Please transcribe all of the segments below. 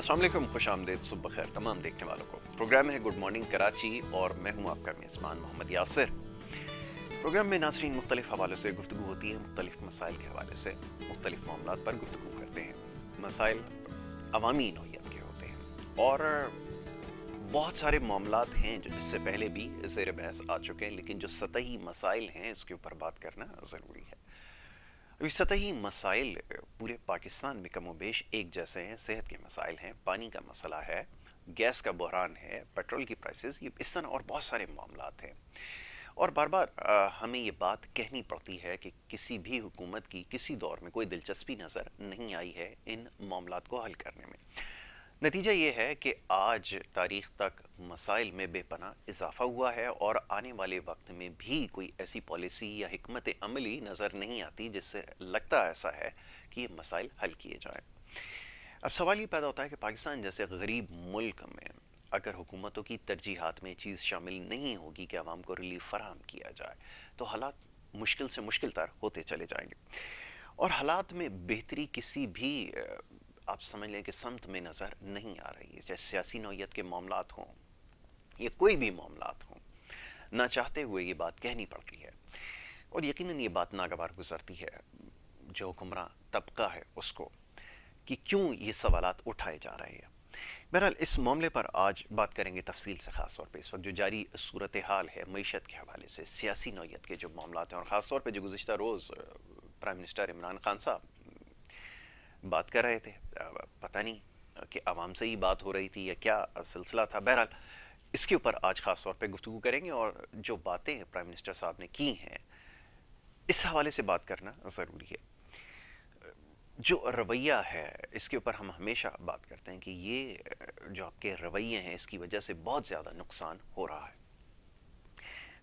अस्सलाम वालेकुम, खुश आमदीद, सुबह खैर तमाम देखने वालों को। प्रोग्राम है गुड मॉर्निंग कराची और मैं हूं आपका मेज़बान मोहम्मद यासिर। प्रोग्राम में नाज़रीन मुख्तलिफ हवालों से गुफ्तगू होती है, मुख्तलिफ मसाइल के हवाले से मुख्तलिफ मामलात पर गुफ्तगू करते हैं। मसाइल अवामी नौइयत के होते हैं और बहुत सारे मामलात हैं जो इससे पहले भी ज़ेर बहस आ चुके हैं, लेकिन जो सतही मसाइल हैं इसके ऊपर बात करना ज़रूरी है। अभी सतही मसाइल पूरे पाकिस्तान में कमोबेश एक जैसे हैं। सेहत के मसाइल हैं, पानी का मसला है, गैस का बहरान है, पेट्रोल की प्राइसेस, ये इस तरह और बहुत सारे मामलात हैं। और बार बार हमें ये बात कहनी पड़ती है कि किसी भी हुकूमत की किसी दौर में कोई दिलचस्पी नज़र नहीं आई है इन मामलात को हल करने में। नतीजा ये है कि आज तारीख़ तक मसाइल में बेपनाह इजाफ़ा हुआ है और आने वाले वक्त में भी कोई ऐसी पॉलिसी या हिकमत अमली नज़र नहीं आती जिससे लगता ऐसा है कि ये मसाइल हल किए जाएं। अब सवाल ये पैदा होता है कि पाकिस्तान जैसे गरीब मुल्क में अगर हुकूमतों की तरजीहात में चीज़ शामिल नहीं होगी कि आवाम को रिलीफ फराहम किया जाए तो हालात मुश्किल से मुश्किल तर होते चले जाएंगे और हालात में बेहतरी किसी भी आप समझ लें कि समत में नज़र नहीं आ रही है। चाहे सियासी नौइयत के मामलात हों या कोई भी मामलात हों, ना चाहते हुए ये बात कहनी पड़ती है और यकीनन ये बात नागवार गुजरती है जो हुक्मरान तबका है उसको कि क्यों ये सवालात उठाए जा रहे हैं। बहरहाल इस मामले पर आज बात करेंगे तफसील से, ख़ास तौर पे इस वक्त जो जारी सूरत हाल है मईशत के हवाले से, सियासी नौइयत के जो मामलात हैं और ख़ास तौर पे जो गुज़िश्ता रोज़ प्राइम मिनिस्टर इमरान खान साहब बात कर रहे थे, पता नहीं कि आवाम से ही बात हो रही थी या क्या सिलसिला था। बहरहाल इसके ऊपर आज ख़ास तौर पे गुफ्तगू करेंगे और जो बातें प्राइम मिनिस्टर साहब ने की हैं इस हवाले से बात करना ज़रूरी है। जो रवैया है इसके ऊपर हम हमेशा बात करते हैं कि ये जो आपके रवैये हैं इसकी वजह से बहुत ज़्यादा नुकसान हो रहा है।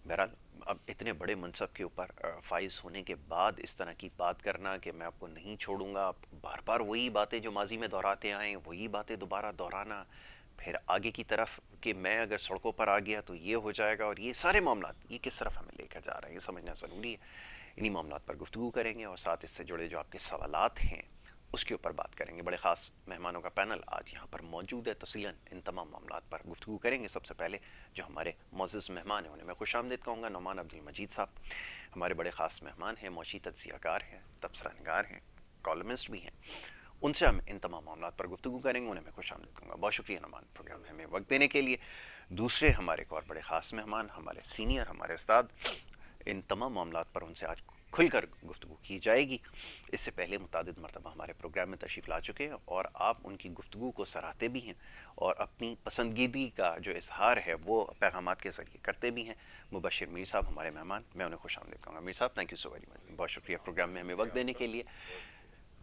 बहरहाल अब इतने बड़े मनसब के ऊपर फाइज होने के बाद इस तरह की बात करना कि मैं आपको नहीं छोड़ूंगा, आप बार बार वही बातें जो माजी में दोहराते आए वही बातें दोबारा दोहराना, फिर आगे की तरफ कि मैं अगर सड़कों पर आ गया तो ये हो जाएगा और ये सारे मामला ये किस तरफ हमें लेकर जा रहे हैं ये समझना ज़रूरी है। इन्हीं मामलात पर गुफ्तगू करेंगे और साथ इससे जुड़े जो आपके सवालात हैं उसके ऊपर बात करेंगे। बड़े ख़ास मेहमानों का पैनल आज यहाँ पर मौजूद है, तफसीलन इन तमाम मामलात पर गुफ्तगू करेंगे। सबसे पहले जो हमारे मोअज़्ज़ज़ मेहमान हैं उन्हें मैं खुश आमदीद कहूँगा। नौमान अब्दुल मजीद साहब हमारे बड़े ख़ास मेहमान हैं, मौशी तज्ज़ियाकार हैं, तबसरा निगार हैं, कॉलमिस्ट भी हैं। उनसे हम इन तमाम मामलात पर गुफ्तगू करेंगे, उन्हें मैं खुश आमदीद कहूँगा। बहुत शुक्रिया नौमान प्रोग्राम में हमें वक्त देने के लिए। दूसरे हमारे एक और बड़े ख़ास मेहमान, हमारे सीनियर, हमारे उस्ताद, इन तमाम मामलात पर उनसे आज खुलकर गुफ्तगू की जाएगी। इससे पहले मुतादिद मरतबा हमारे प्रोग्राम में तशरीफ़ ला चुके हैं और आप उनकी गुफ्तगू को सराहते भी हैं और अपनी पसंदीदी का जो इजहार है वो पैगामात के ज़रिए करते भी हैं। मुबशिर मीर साहब हमारे मेहमान, मैं उन्हें खुश आमदीद कहूँगा। मीर साहब thank you so very much, बहुत शुक्रिया प्रोग्राम में हमें वक्त देने के लिए।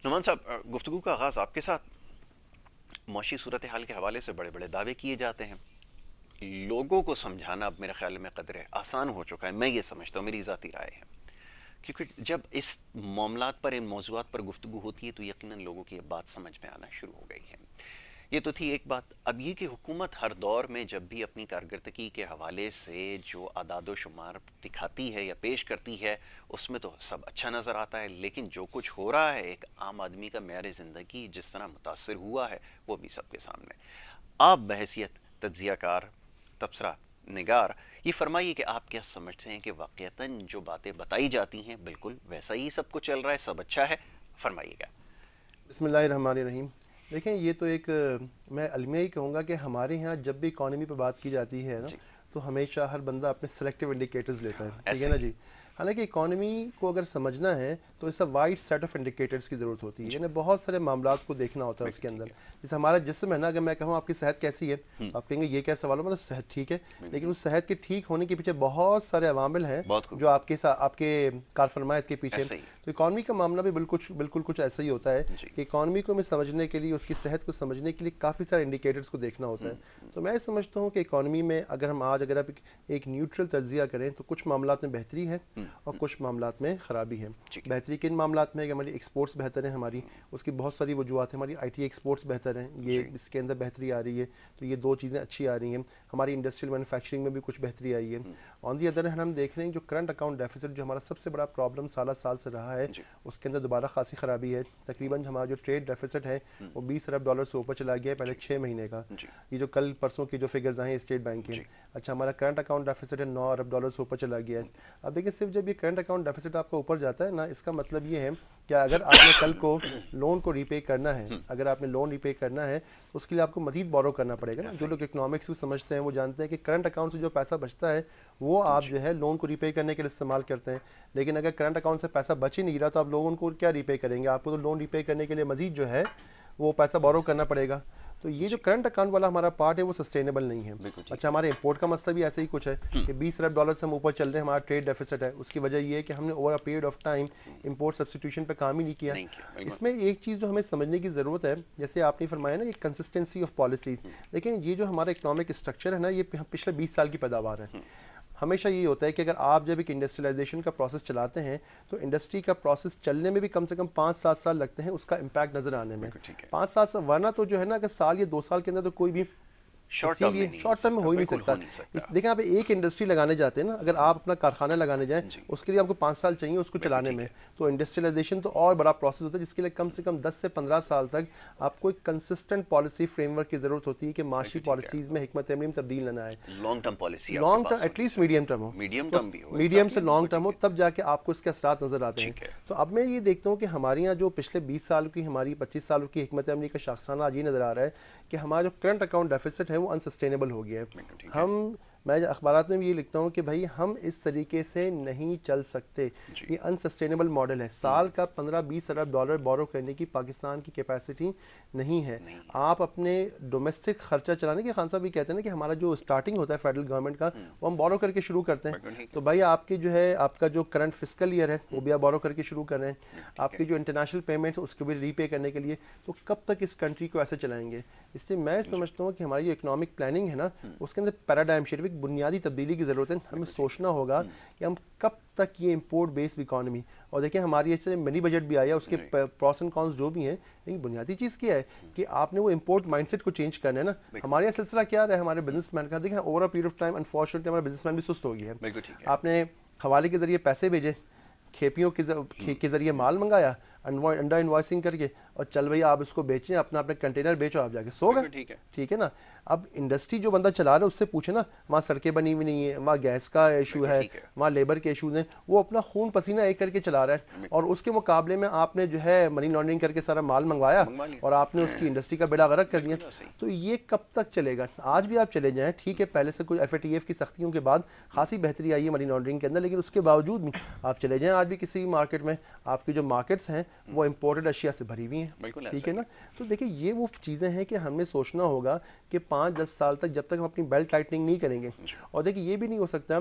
नुमान साहब, गुफ्तगू का आगाज़ आपके साथ। मौशी सूरत हाल के हवाले से बड़े बड़े दावे किए जाते हैं, लोगों को समझाना अब मेरे ख्याल में कदरे आसान हो चुका है, मैं ये समझता हूँ, मेरी ज़ाती राय है, क्योंकि जब इस मामलात पर, इन मौज़ूआत पर गुफ्तगू होती है तो यकीनन लोगों की बात समझ में आना शुरू हो गई है। ये तो थी एक बात। अब ये कि हुकूमत हर दौर में जब भी अपनी कारकर्दगी के हवाले से जो आदाद व शुमार दिखाती है या पेश करती है उसमें तो सब अच्छा नज़र आता है, लेकिन जो कुछ हो रहा है एक आम आदमी का मेयार ज़िंदगी जिस तरह मुतासर हुआ है वो भी सबके सामने। आप बहैसियत तज्ज़ियाकार, तबसरा निगार, ये फरमाइए कि आप क्या समझते हैं कि वाक़यतन जो बातें बताई जाती हैं बिल्कुल वैसा ही सब कुछ चल रहा है, सब अच्छा है? फरमाइएगा। बिस्मिल्लाहिर्रहमानिर्रहीम। देखें, ये तो एक मैं अलमिया ही कहूँगा कि हमारे यहाँ जब भी इकॉनमी पर बात की जाती है ना, जी, तो हमेशा हर बंदा अपने सेलेक्टिव इंडिकेटर्स लेता है, ठीक ऐसे है ना ही। जी। हालांकि इकॉनमी को अगर समझना है तो इसका वाइड सेट ऑफ इंडिकेटर्स की ज़रूरत होती है, जी, यानी बहुत सारे मामलात को देखना होता है उसके बिल्कुल अंदर। ठीक है। जैसे हमारा जिस्म है ना, अगर मैं कहूँ आपकी सेहत कैसी है तो आप कहेंगे ये क्या सवाल है, मतलब सेहत ठीक है, लेकिन उस सेहत के ठीक होने के पीछे बहुत सारे अवामिल हैं बहुत खूब। जो आपके साथ आपके कार फरमाए इसके पीछे। ऐसे ही। तो इकॉनमी का मामला भी बिल्कुल कुछ ऐसा ही होता है जी। कि इकॉनमी को हमें समझने के लिए, उसकी सेहत को समझने के लिए काफ़ी सारे इंडिकेटर्स को देखना होता है। तो मैं समझता हूँ कि इकॉनमी में अगर आप एक न्यूट्रल तज्ज़िया करें तो कुछ मामलात में बेहतरी है और कुछ मामलात में ख़राबी है। बेहतरी किन मामलात में है कि हमारी एक्सपोर्ट्स बेहतर हैं, हमारी उसकी बहुत सारी वजूहत है। हमारी IT एक्सपोर्ट्स बेहतर हैं, ये इसके अंदर बेहतरी आ रही है, तो ये 2 चीज़ें अच्छी आ रही हैं। हमारी इंडस्ट्रियल मैन्युफैक्चरिंग में भी कुछ बेहतरी आई है। ऑन दी अदर हैंड हम देख रहे हैं जो करंट अकाउंट डेफिसिट जो हमारा सबसे बड़ा प्रॉब्लम साल से रहा है, उसके अंदर दोबारा खासी ख़राबी है। तकरीबन हमारा जो ट्रेड डेफिसिट है वो $20 अरब से ऊपर चला गया है पहले 6 महीने का। ये जो कल परसों की जो फिगर्स आए हैं स्टेट बैंक के, अच्छा हमारा करंट अकाउंट डेफिसिट है $9 अरब से ऊपर चला गया है। अब देखिए सिर्फ जब ये करंट अकाउंट डेफिसिट आपका ऊपर जाता है ना, इसका मतलब ये है कि अगर आपने कल को लोन को रीपे करना है, अगर आपने लोन रीपे करना है तो उसके लिए आपको मजीद बोरो करना पड़ेगा ना। जो लोग इकोनॉमिक्स को समझते हैं वो जानते हैं कि करंट अकाउंट से जो पैसा बचता है वो आप जो है लोन को रीपे करने के लिए इस्तेमाल करते हैं। लेकिन अगर करंट अकाउंट से पैसा बच ही नहीं रहा तो आप लोगों को क्या रीपे करेंगे? आपको तो लोन रीपे करने के लिए मजीद जो है वो पैसा बोरो करना पड़ेगा। तो ये जो करंट अकाउंट वाला हमारा पार्ट है वो सस्टेनेबल नहीं है। अच्छा हमारे इंपोर्ट का मसला भी ऐसे ही कुछ है कि $20 अरब से हम ऊपर चल रहे हैं, हमारा ट्रेड डेफिसिट है। उसकी वजह ये है कि हमने over a period of time import substitution पे काम ही नहीं किया। इसमें एक चीज़ जो हमें समझने की ज़रूरत है, जैसे आपने फरमाया ना ये कंसिस्टेंसी ऑफ पॉलिसीज, लेकिन ये जो हमारा इकोनॉमिक स्ट्रक्चर है ना, ये पिछले 20 साल की पैदावार है। हमेशा ये होता है कि अगर आप जब एक इंडस्ट्रियलाइजेशन का प्रोसेस चलाते हैं तो इंडस्ट्री का प्रोसेस चलने में भी कम से कम 5-7 साल लगते हैं उसका इम्पैक्ट नजर आने में। 5-7 साल, वरना तो जो है ना अगर साल या 2 साल के अंदर तो कोई भी शॉर्ट टर्म में हो ही नहीं सकता। देखिए आप एक इंडस्ट्री लगाने जाते हैं ना, अगर आप अपना कारखाना लगाने जाएं उसके लिए आपको 5 साल चाहिए उसको चलाने में, तो इंडस्ट्रियलाइजेशन तो और बड़ा प्रोसेस होता है जिसके लिए कम से कम 10 से 15 साल तक आपको एक कंसिस्टेंट पॉलिसी फ्रेमवर्क की जरूरत होती है कि माशी पॉलिसीज में हिकमत अमली में तब्दील लाना है। Long term policy, long term at least medium term हो, मीडियम से लॉन्ग टर्म हो, तब जाके आपको इसके असरात नजर आते हैं। तो अब मैं ये देखता हूँ कि हमारे यहाँ जो पिछले 20 साल की, हमारी 25 सालों की हिकमत अमली का शाखसाना आज ये नजर आ रहा है कि हमारा जो करंट अकाउंट डेफिसिट है वो अनसस्टेनेबल हो गया है। मैं अखबारात में भी ये लिखता हूँ कि भाई हम इस तरीके से नहीं चल सकते, ये अनसस्टेनेबल मॉडल है। साल का 15-20 अरब डॉलर बोरो करने की पाकिस्तान की कैपेसिटी नहीं है। आप अपने डोमेस्टिक खर्चा चलाने के, खान साहब भी कहते हैं ना कि हमारा जो स्टार्टिंग होता है फेडरल गवर्नमेंट का वो हम बोरो करके शुरू करते हैं। तो भाई आपके जो है आपका जो करंट फिस्कल ईयर है वो भी आप बोरो करके शुरू कर रहे हैं। आपके जो इंटरनेशनल पेमेंट्स उसको भी रीपे करने के लिए, तो कब तक इस कंट्री को ऐसे चलाएंगे? इसलिए मैं समझता हूँ कि हमारी जो इकोनॉमिक प्लानिंग है ना उसके अंदर पैराडाइम शिफ्ट, बुनियादी तब्दीली की ज़रूरत है। हमें सोचना होगा कि हम कब तक ये इंपोर्ट बेस्ड इकॉनमी, और देखिए हमारी ऐसे मिनी बजट भी आया, उसके प्रॉस एंड कॉन्स जो भी हैं, लेकिन बुनियादी चीज़ क्या है कि आपने वो इंपोर्ट माइंडसेट को चेंज करना है ना। हमारे यहाँ सिलसिला क्या रहा है, हमारे बिजनेसमैन का देखिए over a period of time unfortunately हमारा बिजनेसमैन भी सुस्त हो गया है। आपने हवाले के जरिए पैसे भेजे, खेपियों के जरिए माल मंगाया अंडर इन्वॉइसिंग करके, और चल भाई आप इसको बेचें, अपना अपने कंटेनर बेचो, आप जाके सो गए। ठीक है ना। अब इंडस्ट्री जो बंदा चला रहा है उससे पूछे ना, वहाँ सड़कें बनी हुई नहीं है, वहाँ गैस का इशू है, वहाँ लेबर के इशूज़ हैं, वो अपना खून पसीना एक करके चला रहा है, और उसके मुकाबले में आपने जो है मनी लॉन्ड्रिंग करके सारा माल मंगवाया और आपने उसकी इंडस्ट्री का बेड़ा गर्क कर दिया। तो ये कब तक चलेगा? आज भी आप चले जाएँ, ठीक है पहले से कुछ FATF की सख्तियों के बाद खासी बेहतरी आई है मनी लॉन्ड्रिंग के अंदर, लेकिन उसके बावजूद आप चले जाएँ आज भी किसी मार्केट में, आपकी जो मार्केट्स हैं वो इम्पोर्टेड अशिया से भरी हुई हैं। ठीक है ना। तो देखिए ये वो चीज़ें हैं कि हमें सोचना होगा कि 5-10 साल तक जब तक हम अपनी बेल्ट टाइटनिंग नहीं करेंगे, और देखिए ये भी नहीं हो सकता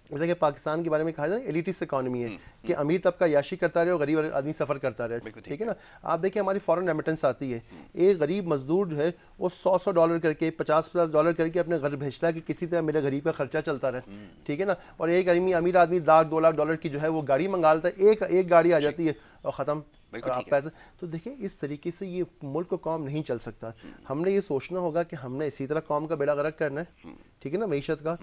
जैसे कि पाकिस्तान के बारे में कहा जाए एलिटिस्ट इकॉनमी है कि अमीर तबका याशी करता रहे और गरीब आदमी सफ़र करता रहे। ठीक है ना। आप देखिए हमारी फॉरेन रेमिटेंस आती है, एक गरीब मजदूर जो है वो $100 करके, $50 करके अपने घर भेजता है कि किसी तरह मेरे गरीब का खर्चा चलता रहे। ठीक है ना। और एक अमीर आदमी $1-2 लाख की जो है वो गाड़ी मंगा लेता है, एक गाड़ी आ जाती है और ख़त्म, और आप पैसे। तो देखिए इस तरीके से ये मुल्क को कौम नहीं चल सकता। हमने ये सोचना होगा कि हमने इसी तरह कौम का बेड़ा गर्क करना है, ठीक है ना, मईशत का,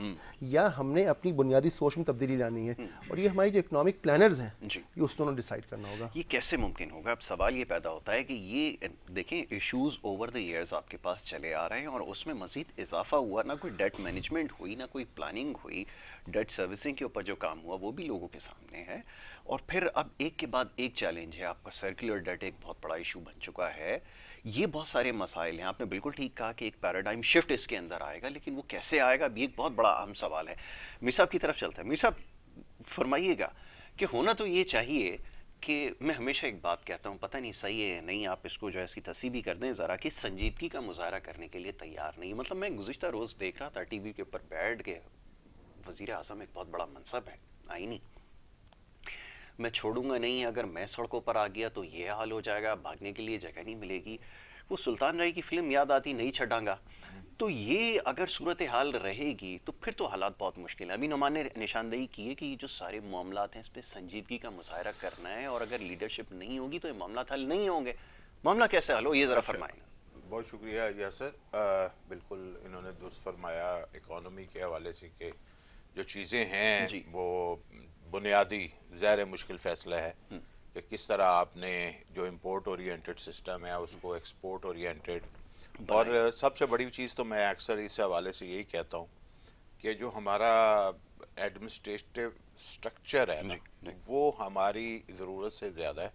या हमने अपनी बुनियादी सोच में तब्दीली लानी है, और ये हमारी जो इकोनॉमिक प्लानर्स हैं ये उस दोनों डिसाइड करना होगा। ये कैसे मुमकिन होगा? अब सवाल ये पैदा होता है कि ये देखें इश्यूज ओवर द ईयर्स आपके पास चले आ रहे हैं और उसमें मजीद इजाफा हुआ, ना कोई डेट मैनेजमेंट हुई, ना कोई प्लानिंग हुई, डेट सर्विसिंग के ऊपर जो काम हुआ वो भी लोगों के सामने है, और फिर अब एक के बाद एक चैलेंज है। आपका सर्कुलर डेट एक बहुत बड़ा इशू बन चुका है, ये बहुत सारे मसाइल हैं। आपने बिल्कुल ठीक कहा कि एक पैराडाइम शिफ्ट इसके अंदर आएगा, लेकिन वो कैसे आएगा ये एक बहुत बड़ा अहम सवाल है। मीर साहब की तरफ चलते हैं। मीर साहब फरमाइएगा कि होना तो ये चाहिए कि मैं हमेशा एक बात कहता हूँ, पता नहीं सही है या नहीं, आप इसको जो है इसकी तस्वीर भी कर दें ज़रा, कि संजीदगी का मुजाहरा करने के लिए तैयार नहीं। मतलब मैं गुज़िश्ता रोज़ देख रहा था TV के ऊपर बैठ के, वज़ीर आज़म एक बहुत बड़ा मनसब है आईनी, मैं छोड़ूंगा नहीं, अगर मैं सड़कों पर आ गया तो ये हाल हो जाएगा, भागने के लिए जगह नहीं मिलेगी। वो सुल्तान राय की फिल्म याद आती, नहीं छड़ांगा, तो ये अगर सूरत हाल रहेगी तो फिर तो हालात बहुत मुश्किल है। अभी नुमान ने निशानदेही की है कि ये जो सारे मामलात हैं इस पर संजीदगी का मुजाहरा करना है, और अगर लीडरशिप नहीं होगी तो ये मामला हल नहीं होंगे। मामला कैसे हल हो, ये ज़रा फरमाएं। बहुत शुक्रिया यासर। बिल्कुल इन्होंने दुरुस्त फरमाया इकोनॉमी के हवाले से कि जो चीज़ें हैं वो बुनियादी ज़ाहिर मुश्किल फ़ैसला है कि किस तरह आपने जो इम्पोर्ट ओरिएंटेड सिस्टम है उसको एक्सपोर्ट ओरिएंटेड, और सबसे बड़ी चीज़ तो मैं अक्सर इस हवाले से यही कहता हूँ कि जो हमारा एडमिनिस्ट्रेटिव स्ट्रक्चर है ना वो हमारी ज़रूरत से ज़्यादा है,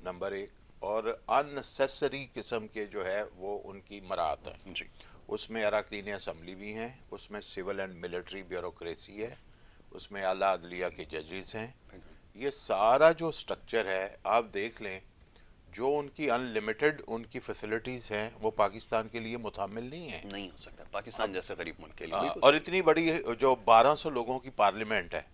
नंबर एक, और अननेसेसरी किस्म के जो है वो उनकी मराहत है जी। उसमें अरकान असम्बली भी हैं, उसमें सिविल एंड मिलिट्री ब्यूरोक्रेसी है, उसमें आला अदलिया के जजेस हैं। ये सारा जो स्ट्रक्चर है आप देख लें, जो उनकी अनलिमिटेड उनकी फैसिलिटीज़ हैं वो पाकिस्तान के लिए मुतामिल नहीं है, नहीं हो सकता पाकिस्तान जैसे गरीब मुल्क के लिए। और इतनी बड़ी जो 1200 लोगों की पार्लियामेंट है,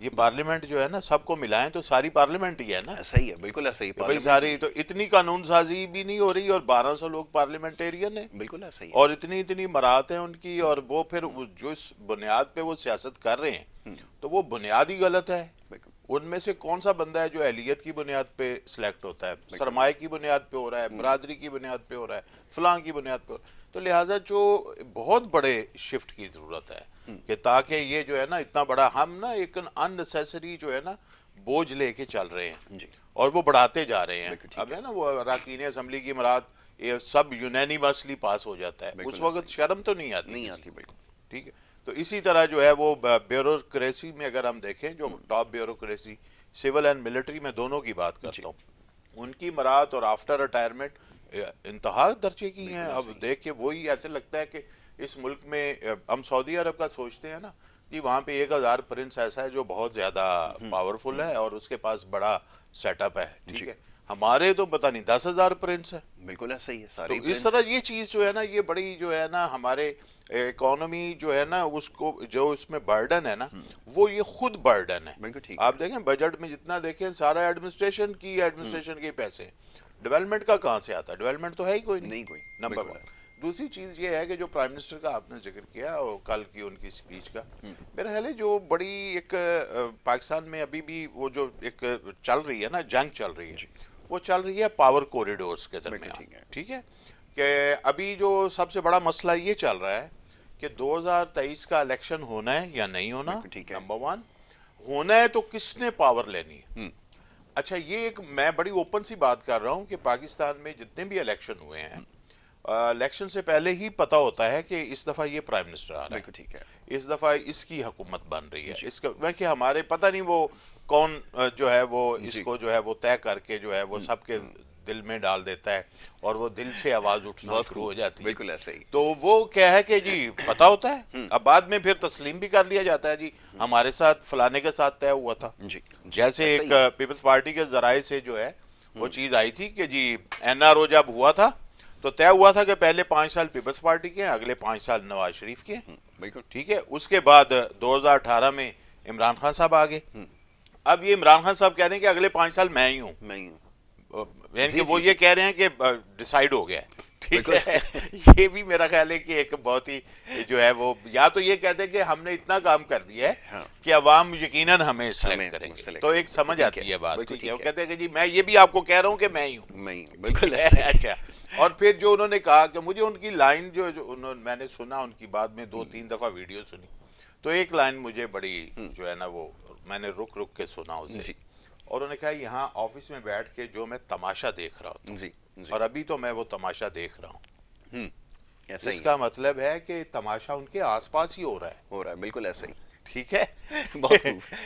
ये पार्लियामेंट जो है ना सबको मिलाएं तो सारी पार्लियामेंट ही है ना। ऐसा ही है, बिल्कुल ऐसा ही भाई सारी तो इतनी कानून साजी भी नहीं हो रही और 1200 लोग पार्लियामेंटेरियन है, बिल्कुल ऐसा ही है। और इतनी इतनी मराहत है उनकी, और वो फिर जो इस बुनियाद पे वो सियासत कर रहे हैं तो वो बुनियाद ही गलत है। उनमें से कौन सा बंदा है जो अहलियत की बुनियाद पे सिलेक्ट होता है, सरमाए की बुनियाद पे हो रहा है, बरादरी की बुनियाद पे हो रहा है, फलां की बुनियाद पे हो रहा है। तो लिहाजा जो बहुत बड़े शिफ्ट की जरूरत है कि ताकि ये जो है ना इतना बड़ा हम ना एक अननेसेसरी जो है ना बोझ लेके चल रहे हैं और वो बढ़ाते जा रहे हैं। अब है ना वो अरकान असम्बली की मराद ये सब यूनानिमसली पास हो जाता है, उस वक्त शर्म तो नहीं आती बिल्कुल ठीक है। तो इसी तरह जो है वो ब्यूरोक्रेसी में अगर हम देखें, जो top bureaucracy civil and military में दोनों की बात करता हूँ, उनकी मराहत और आफ्टर रिटायरमेंट इंतहा दर्जे की हैं। अब देख के वही ऐसे लगता है कि इस मुल्क में हम सऊदी अरब का सोचते हैं ना कि वहाँ पे 1000 प्रिंस ऐसा है जो बहुत ज्यादा पावरफुल है और उसके पास बड़ा सेटअप है, ठीक है। हमारे तो पता नहीं 10,000 प्रिंस है, बिल्कुल ऐसा ही है सारे। तो इस तरह ये चीज जो है ना ये बड़ी जो है ना हमारे इकोनॉमी जो है ना उसको जो इसमें बर्डन है ना वो ये खुद बर्डन है। आप देखें बजट में जितना देखें सारा एडमिनिस्ट्रेशन के पैसे, डेवलपमेंट का कहाँ से आता है? डेवलपमेंट तो है ही कोई नहीं कोई, नंबर वन। दूसरी चीज ये है कि जो प्राइम मिनिस्टर का आपने जिक्र किया और कल की उनकी स्पीच का, मेरा ख्याल है जो बड़ी एक पाकिस्तान में अभी भी वो जो एक चल रही है ना जंग चल रही है, वो चल रही है पावर कॉरिडोर्स के दरमियान, ठीक है। कि अभी जो सबसे बड़ा मसला ये चल रहा है कि 2023 का इलेक्शन होना है या नहीं होना, नंबर वन। होना है तो किसने पावर लेनी है? अच्छा, ये एक मैं बड़ी ओपन सी बात कर रहा हूं कि पाकिस्तान में जितने भी इलेक्शन हुए हैं, इलेक्शन से पहले ही पता होता है कि इस दफा ये प्राइम मिनिस्टर आ रहा है, ठीक है, इस दफा इसकी हुकूमत बन रही है। इसका कि हमारे पता नहीं वो कौन जो है वो इसको जो है वो तय करके जो है वो सबके दिल में डाल देता है और वो दिल से आवाज उठना शुरू हो जाती है, बिल्कुल ऐसे ही। तो वो क्या है कि जी पता होता है, अब बाद में फिर तस्लीम भी कर लिया जाता है जी हमारे साथ फलाने के साथ तय हुआ था जी। जैसे एक पीपल्स पार्टी के जराए से जो है वो चीज आई थी कि जी NRO जब हुआ था तो तय हुआ था कि पहले 5 साल पीपल्स पार्टी के, अगले 5 साल नवाज शरीफ के, बिल्कुल ठीक है। उसके बाद 2018 में इमरान खान साहब आ गए। अब ये इमरान खान साहब कह रहे हैं कि अगले 5 साल मैं ही हूँ, यानी कि वो ये कह रहे हैं कि डिसाइड हो गया है, ठीक है। ये भी मेरा ख्याल है कि एक बहुत ही जो है वो या तो ये कहते हैं कि हमने इतना काम कर दिया है कि अवाम यकीनन हमें सेलेक्ट करेंगे, तो एक समझ आती है बात, ठीक है। वो कहते हैं कि जी मैं ये भी आपको कह रहा हूँ कि मैं ही हूँ, बिल्कुल अच्छा। और फिर जो उन्होंने कहा कि मुझे उनकी लाइन जो उन्होंने मैंने सुना उनकी बाद में 2-3 दफा वीडियो सुनी, तो एक लाइन मुझे बड़ी जो है ना वो मैंने रुक रुक के सुना उसे, और उन्होंने कहा यहाँ ऑफिस में बैठ के जो मैं तमाशा देख रहा हूँ और अभी तो मैं वो तमाशा देख रहा हूँ, इसका मतलब है कि तमाशा उनके आसपास ही हो रहा है, बिल्कुल ऐसा ही, ठीक है।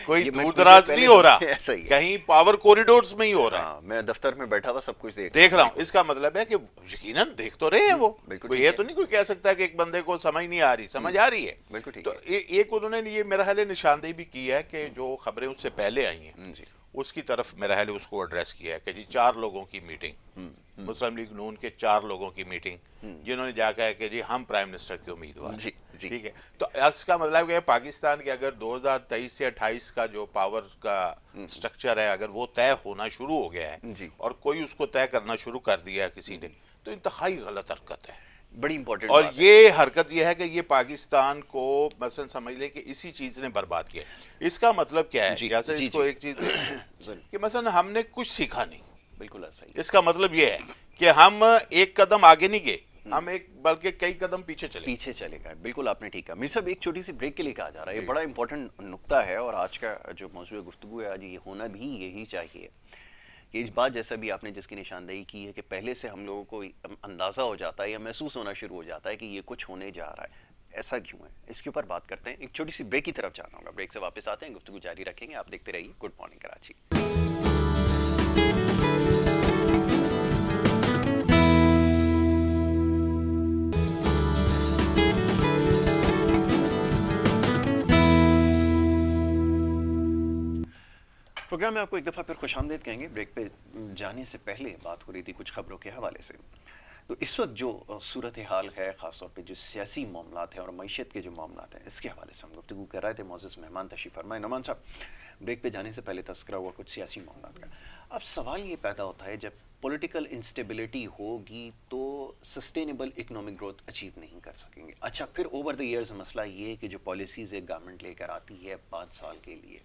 कोई दूर दराज नहीं हो रहा, कहीं पावर कॉरिडोर्स में ही हो रहा है। मैं दफ्तर में बैठा हुआ सब कुछ देख रहा हूँ, इसका मतलब है कि यकीनन देख तो रहे हैं वो, कोई ये तो नहीं कोई कह सकता कि एक बंदे को समझ नहीं आ रही, समझ आ रही है। तो एक उन्होंने ये मेरा ख्याल निशानदेही भी की है कि जो खबरें उससे पहले आई हैं उसकी तरफ मेरा ख्याल उसको एड्रेस किया है कि जी 4 लोगों की मीटिंग, मुस्लिम लीग नून के 4 लोगों की मीटिंग, जिन्होंने जाकर है कि जी हम प्राइम मिनिस्टर के उम्मीदवार, ठीक है। तो इसका मतलब है पाकिस्तान के अगर 2023 से 28 का जो पावर का स्ट्रक्चर है अगर वो तय होना शुरू हो गया है और कोई उसको तय करना शुरू कर दिया है किसी ने, तो इंतहाई गलत हरकत है। बड़ी इंपॉर्टेंट और ये हरकत ये है कि ये पाकिस्तान को मसलन समझ ले कि इसी चीज ने बर्बाद किया। इसका मतलब क्या है, जैसे इसको एक चीज कि मसलन हमने कुछ सीखा नहीं, बिल्कुल ऐसा ही। इसका मतलब ये है कि हम एक कदम आगे नहीं गए, हम एक बल्कि कई कदम पीछे चले गए। बिल्कुल आपने ठीक कहा। मीर साहब एक छोटी सी ब्रेक के लिए कहा जा रहा है, ये बड़ा इंपॉर्टेंट नुक्ता है और आज का जो मौजूद गुफ्तगू है आज ये होना भी यही चाहिए कि इस बात जैसा भी आपने जिसकी निशानदेही की है कि पहले से हम लोगों को अंदाजा हो जाता है या महसूस होना शुरू हो जाता है कि ये कुछ होने जा रहा है। ऐसा क्यों है, इसके ऊपर बात करते हैं। एक छोटी सी ब्रेक की तरफ जाना होगा, ब्रेक से वापस आते हैं, गुफ्तगू जारी रखेंगे। आप देखते रहिए गुड मॉर्निंग कराची। प्रोग्राम में आपको एक दफ़ा फिर खुशामदीद कहेंगे। ब्रेक पे जाने से पहले बात हो रही थी कुछ खबरों के हवाले से। तो इस वक्त जो सूरत हाल है, ख़ासतौर पे जो सियासी मामलात हैं और मईशत के जो मामलात हैं, इसके हवाले से हम गुफ्तगू कर रहे थे। मोअज़्ज़ज़ मेहमान तशरीफ़ फरमाए। नमान साहब, ब्रेक पे जाने से पहले तस्करा हुआ कुछ सियासी मामलात का। अब सवाल ये पैदा होता है, जब पॉलिटिकल इंस्टेबिलिटी होगी तो सस्टेनेबल इकनॉमिक ग्रोथ अचीव नहीं कर सकेंगे। अच्छा, फिर ओवर द ईयर्स मसला ये है कि जो पॉलिसीज़ एक गवर्नमेंट लेकर आती है 5 साल के लिए,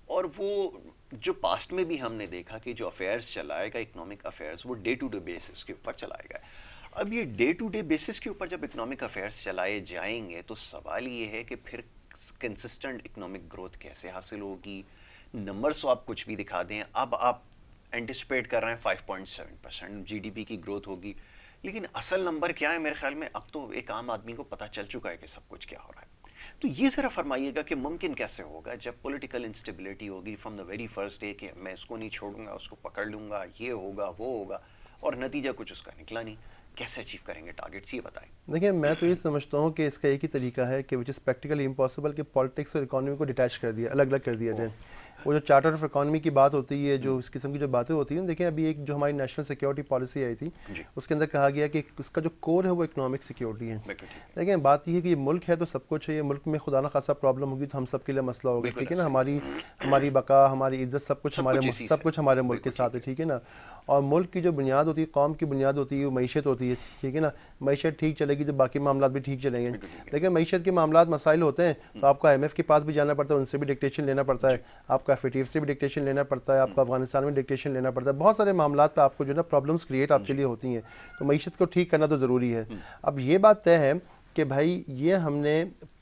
और वो जो पास्ट में भी हमने देखा कि जो अफेयर्स चलाएगा, इकोनॉमिक अफेयर्स, वो डे टू डे बेसिस के ऊपर चलाएगा। अब ये डे टू डे बेसिस के ऊपर जब इकोनॉमिक अफेयर्स चलाए जाएंगे तो सवाल ये है कि फिर कंसिस्टेंट इकोनॉमिक ग्रोथ कैसे हासिल होगी। नंबर्स तो आप कुछ भी दिखा दें, अब आप एंटिसिपेट कर रहे हैं 5.7% जीडीपी की ग्रोथ होगी, लेकिन असल नंबर क्या है? मेरे ख्याल में अब तो एक आम आदमी को पता चल चुका है कि सब कुछ क्या हो रहा है। तो ये ज़रा फरमाइएगा कि मुमकिन कैसे होगा जब पॉलिटिकल इंस्टेबिलिटी होगी from the very first day कि मैं इसको नहीं छोड़ूंगा, उसको पकड़ लूंगा, ये होगा वो होगा, और नतीजा कुछ उसका निकला नहीं। कैसे अचीव करेंगे टारगेट्स, ये बताएं। देखिए, मैं तो ये समझता हूँ कि इसका एक ही तरीका है कि विच इज़ प्रैक्टिकली इम्पॉसिबल कि पॉलिटिक्स और इकोनॉमी को डिटैच कर दिया, अलग अलग कर दिया जाए। वो जो चार्टर ऑफ इकोनॉमी की बात होती है, जो इस किस्म की जो बातें होती हैं, देखिए अभी एक जो हमारी नेशनल सिक्योरिटी पॉलिसी आई थी उसके अंदर कहा गया कि उसका जो कोर है वो इकोनॉमिक सिक्योरिटी है। देखिए बात यह है कि ये मुल्क है तो सब कुछ है, ये मुल्क में खुदा न खासा प्रॉब्लम होगी तो हम सब के लिए मसला होगा, ठीक है ना। हमारी बका, हमारी इज्जत, सब कुछ हमारे मुल्क के साथ है, ठीक है ना। और मुल्क की जो बुनियाद होती है, कौम की बुनियाद होती है, वो मईशत होती है, ठीक है ना। मईशत ठीक चलेगी तो बाकी मामला भी ठीक चलेंगे। लेकिन मईशत के मामला मसाइल होते हैं तो आपको IMF के पास भी जाना पड़ता है, उनसे भी डिक्टेशन लेना पड़ता है, आपको FATF से भी डिक्टेशन लेना पड़ता है, आपको अफगानिस्तान में डिक्टेशन लेना पड़ता है। बहुत सारे मामला पे आपको जो ना प्रॉब्लम्स क्रिएट आपके लिए होती हैं, तो मईशत को ठीक करना तो ज़रूरी है। अब ये बात तय है कि भाई ये हमने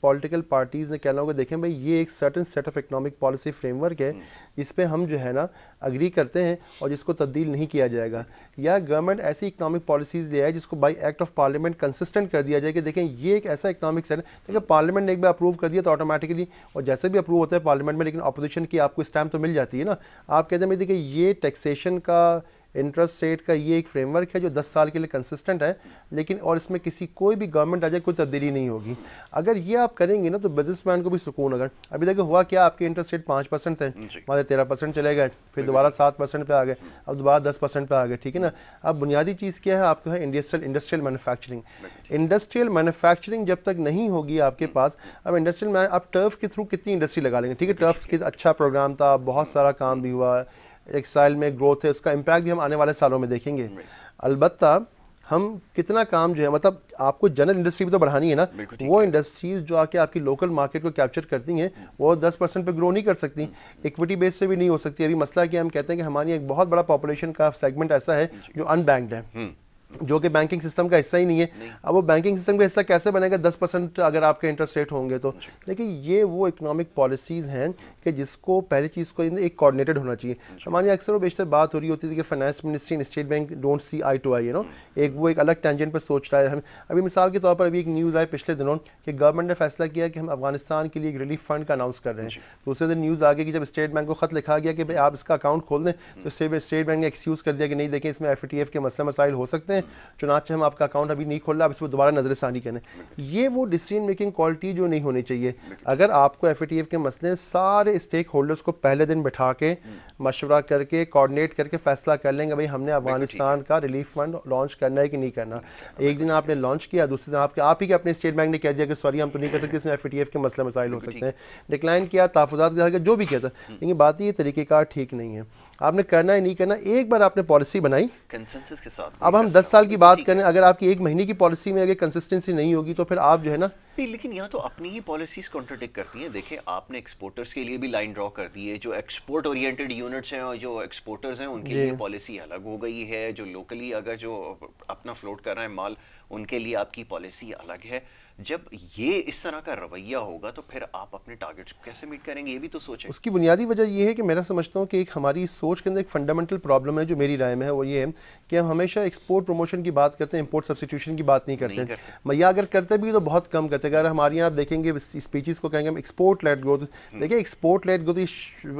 पॉलिटिकल पार्टीज़ ने कहना होगा, देखें भाई ये एक certain set of economic policy framework है जिस पे हम जो है ना अग्री करते हैं और जिसको तब्दील नहीं किया जाएगा, या गवर्नमेंट ऐसी इकोनॉमिक पॉलिसीज़ ले आए जिसको by act of parliament consistent कर दिया जाए कि देखें ये एक ऐसा इकोनॉमिक सेट है। देखिए पार्लियामेंट ने एक बार अप्रूव कर दिया तो ऑटोमेटिकली, और जैसे भी अप्रूव होता है पार्लियामेंट में, लेकिन अपोजिशन की आपको स्टैम्प तो मिल जाती है ना। आप कहते हैं भाई देखिए ये टैक्सेशन का, इंटरेस्ट रेट का ये एक फ्रेमवर्क है जो 10 साल के लिए कंसिस्टेंट है, लेकिन और इसमें किसी कोई भी गवर्नमेंट आ जाए कोई तब्दीली नहीं होगी। अगर ये आप करेंगे ना तो बिजनेसमैन को भी सुकून होगा। अभी देखो हुआ क्या, आपके इंटरेस्ट रेट 5% थे, हमारे 13% चले गए, फिर दोबारा 7% पे आ गए, अब दोबारा 10% पे आ गए, ठीक है ना। अब बुनियादी चीज़ क्या है, आपको है इंडस्ट्रियल मैन्युफैक्चरिंग। इंडस्ट्रियल मैन्युफैक्चरिंग जब तक नहीं होगी आपके पास, अब आप टर्फ के थ्रू कितनी इंडस्ट्री लगा लेंगे, ठीक है। टर्फ के अच्छा प्रोग्राम था, बहुत सारा काम भी हुआ, एक्साइल में ग्रोथ है, उसका इम्पैक्ट भी हम आने वाले सालों में देखेंगे। अलबत्ता हम कितना काम जो है, मतलब आपको जनरल इंडस्ट्री भी तो बढ़ानी है ना, वो इंडस्ट्रीज जो आके आपकी लोकल मार्केट को कैप्चर करती हैं वो 10% पे ग्रो नहीं कर सकती, इक्विटी बेस से भी नहीं हो सकती। अभी मसला कि हम कहते हैं कि हमारी एक बहुत बड़ा पॉपुलेशन का सेगमेंट ऐसा है जो अनबैंक्ड है, जो कि बैंकिंग सिस्टम का हिस्सा ही नहीं है। अब वो बैंकिंग सिस्टम का हिस्सा कैसे बनेगा 10% अगर आपके इंटरेस्ट रेट होंगे तो। देखिए ये वो इकोनॉमिक पॉलिसीज़ हैं कि जिसको पहली चीज़ को एक कोऑर्डिनेटेड होना चाहिए। हमारी अक्सर और बेशतर बात हो रही होती थी कि finance ministry and state bank don't see eye to eye, एक वो एक अलग टेंजेंट पर सोच रहा है। हम अभी मिसाल के तौर पर अभी एक न्यूज़ आई पिछले दिनों कि गवर्नमेंट ने फैसला किया कि हम अफगानिस्तान के लिए एक रिलीफ फंड का अनाउंस कर रहे हैं। दूसरे दिन न्यूज़ आ गई कि जब स्टेट बैंक को ख़त लिखा गया कि भाई आप इसका अकाउंट खोल दें, तो स्टेट बैंक ने एक्सक्यूज़ कर दिया कि नहीं देखें इसमें FATF के मसले मसाइल हो सकते हैं, चुनांचे हम आपका अकाउंट अभी नहीं खोल रहा, अब इसको दोबारा नजरसानी करें। ये वो डिसीजन मेकिंग क्वालिटी जो नहीं होनी चाहिए। अगर आपको FATF के मसले सारे स्टेक होल्डर्स को पहले दिन बिठा के मशवरा करके कोऑर्डिनेट करके फैसला कर लेंगे भाई हमने अफगानिस्तान का रिलीफ फंड लॉन्च करना है कि नहीं करना। एक दिन आपने लॉन्च किया, दूसरे दिन आप ही के अपने स्टेट बैंक ने कह दिया कि सॉरी हम तो नहीं कर सकते, इसमें FATF के मसले मसाइल हो सकते हैं, डिक्लाइन किया, तहफ़्फ़ुज़ात का जो भी किया था। लेकिन बात ये तरीक़ेकार ठीक नहीं है, आपने करना है नहीं करना, एक बार आपने पॉलिसी बनाई कंसेंसस के साथ। अब हम 10 साल की बात करें, अगर आपकी एक महीने की पॉलिसी में अगर कंसिस्टेंसी नहीं होगी तो फिर आप जो है ना नहीं, लेकिन यहाँ तो अपनी ही पॉलिसीज कॉन्ट्रडिक्ट करती हैं। देखिए आपने एक्सपोर्टर्स के लिए भी लाइन ड्रॉ कर दी है, जो एक्सपोर्ट ओरिएंटेड यूनिट्स हैं और जो एक्सपोर्टर्स हैं उनके लिए पॉलिसी अलग हो गई है, जो लोकली अगर जो अपना फ्लोट कर रहे हैं माल उनके लिए आपकी पॉलिसी अलग है। जब ये इस तरह का रवैया होगा तो फिर आप अपने टारगेट्स को कैसे मीट करेंगे, ये भी तो सोचें। उसकी बुनियादी वजह ये है कि मेरा समझता हूँ कि एक हमारी सोच के अंदर एक फंडामेंटल प्रॉब्लम है जो मेरी राय में है, वो ये है कि हम हमेशा एक्सपोर्ट प्रमोशन की बात करते हैं, इंपोर्ट सब्स्टिट्यूशन की बात नहीं करते। या अगर करते भी तो बहुत कम करते हैं। अगर हमारे यहाँ आप देखेंगे स्पीचेस को कहेंगे हम एक्सपोर्ट लेट ग्रोथ, देखिए एक्सपोर्ट लेट ग्रोथ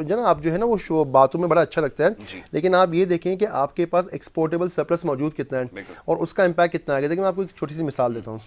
जो ना आप जो है ना वो शो बातों में बड़ा अच्छा लगता है, लेकिन आप ये देखें कि आपके पास एक्सपोर्टेबल सरप्लस मौजूद कितना है और उसका इम्पैक्ट कितना है। देखिए मैं आपको एक छोटी सी मिसाल देता हूँ।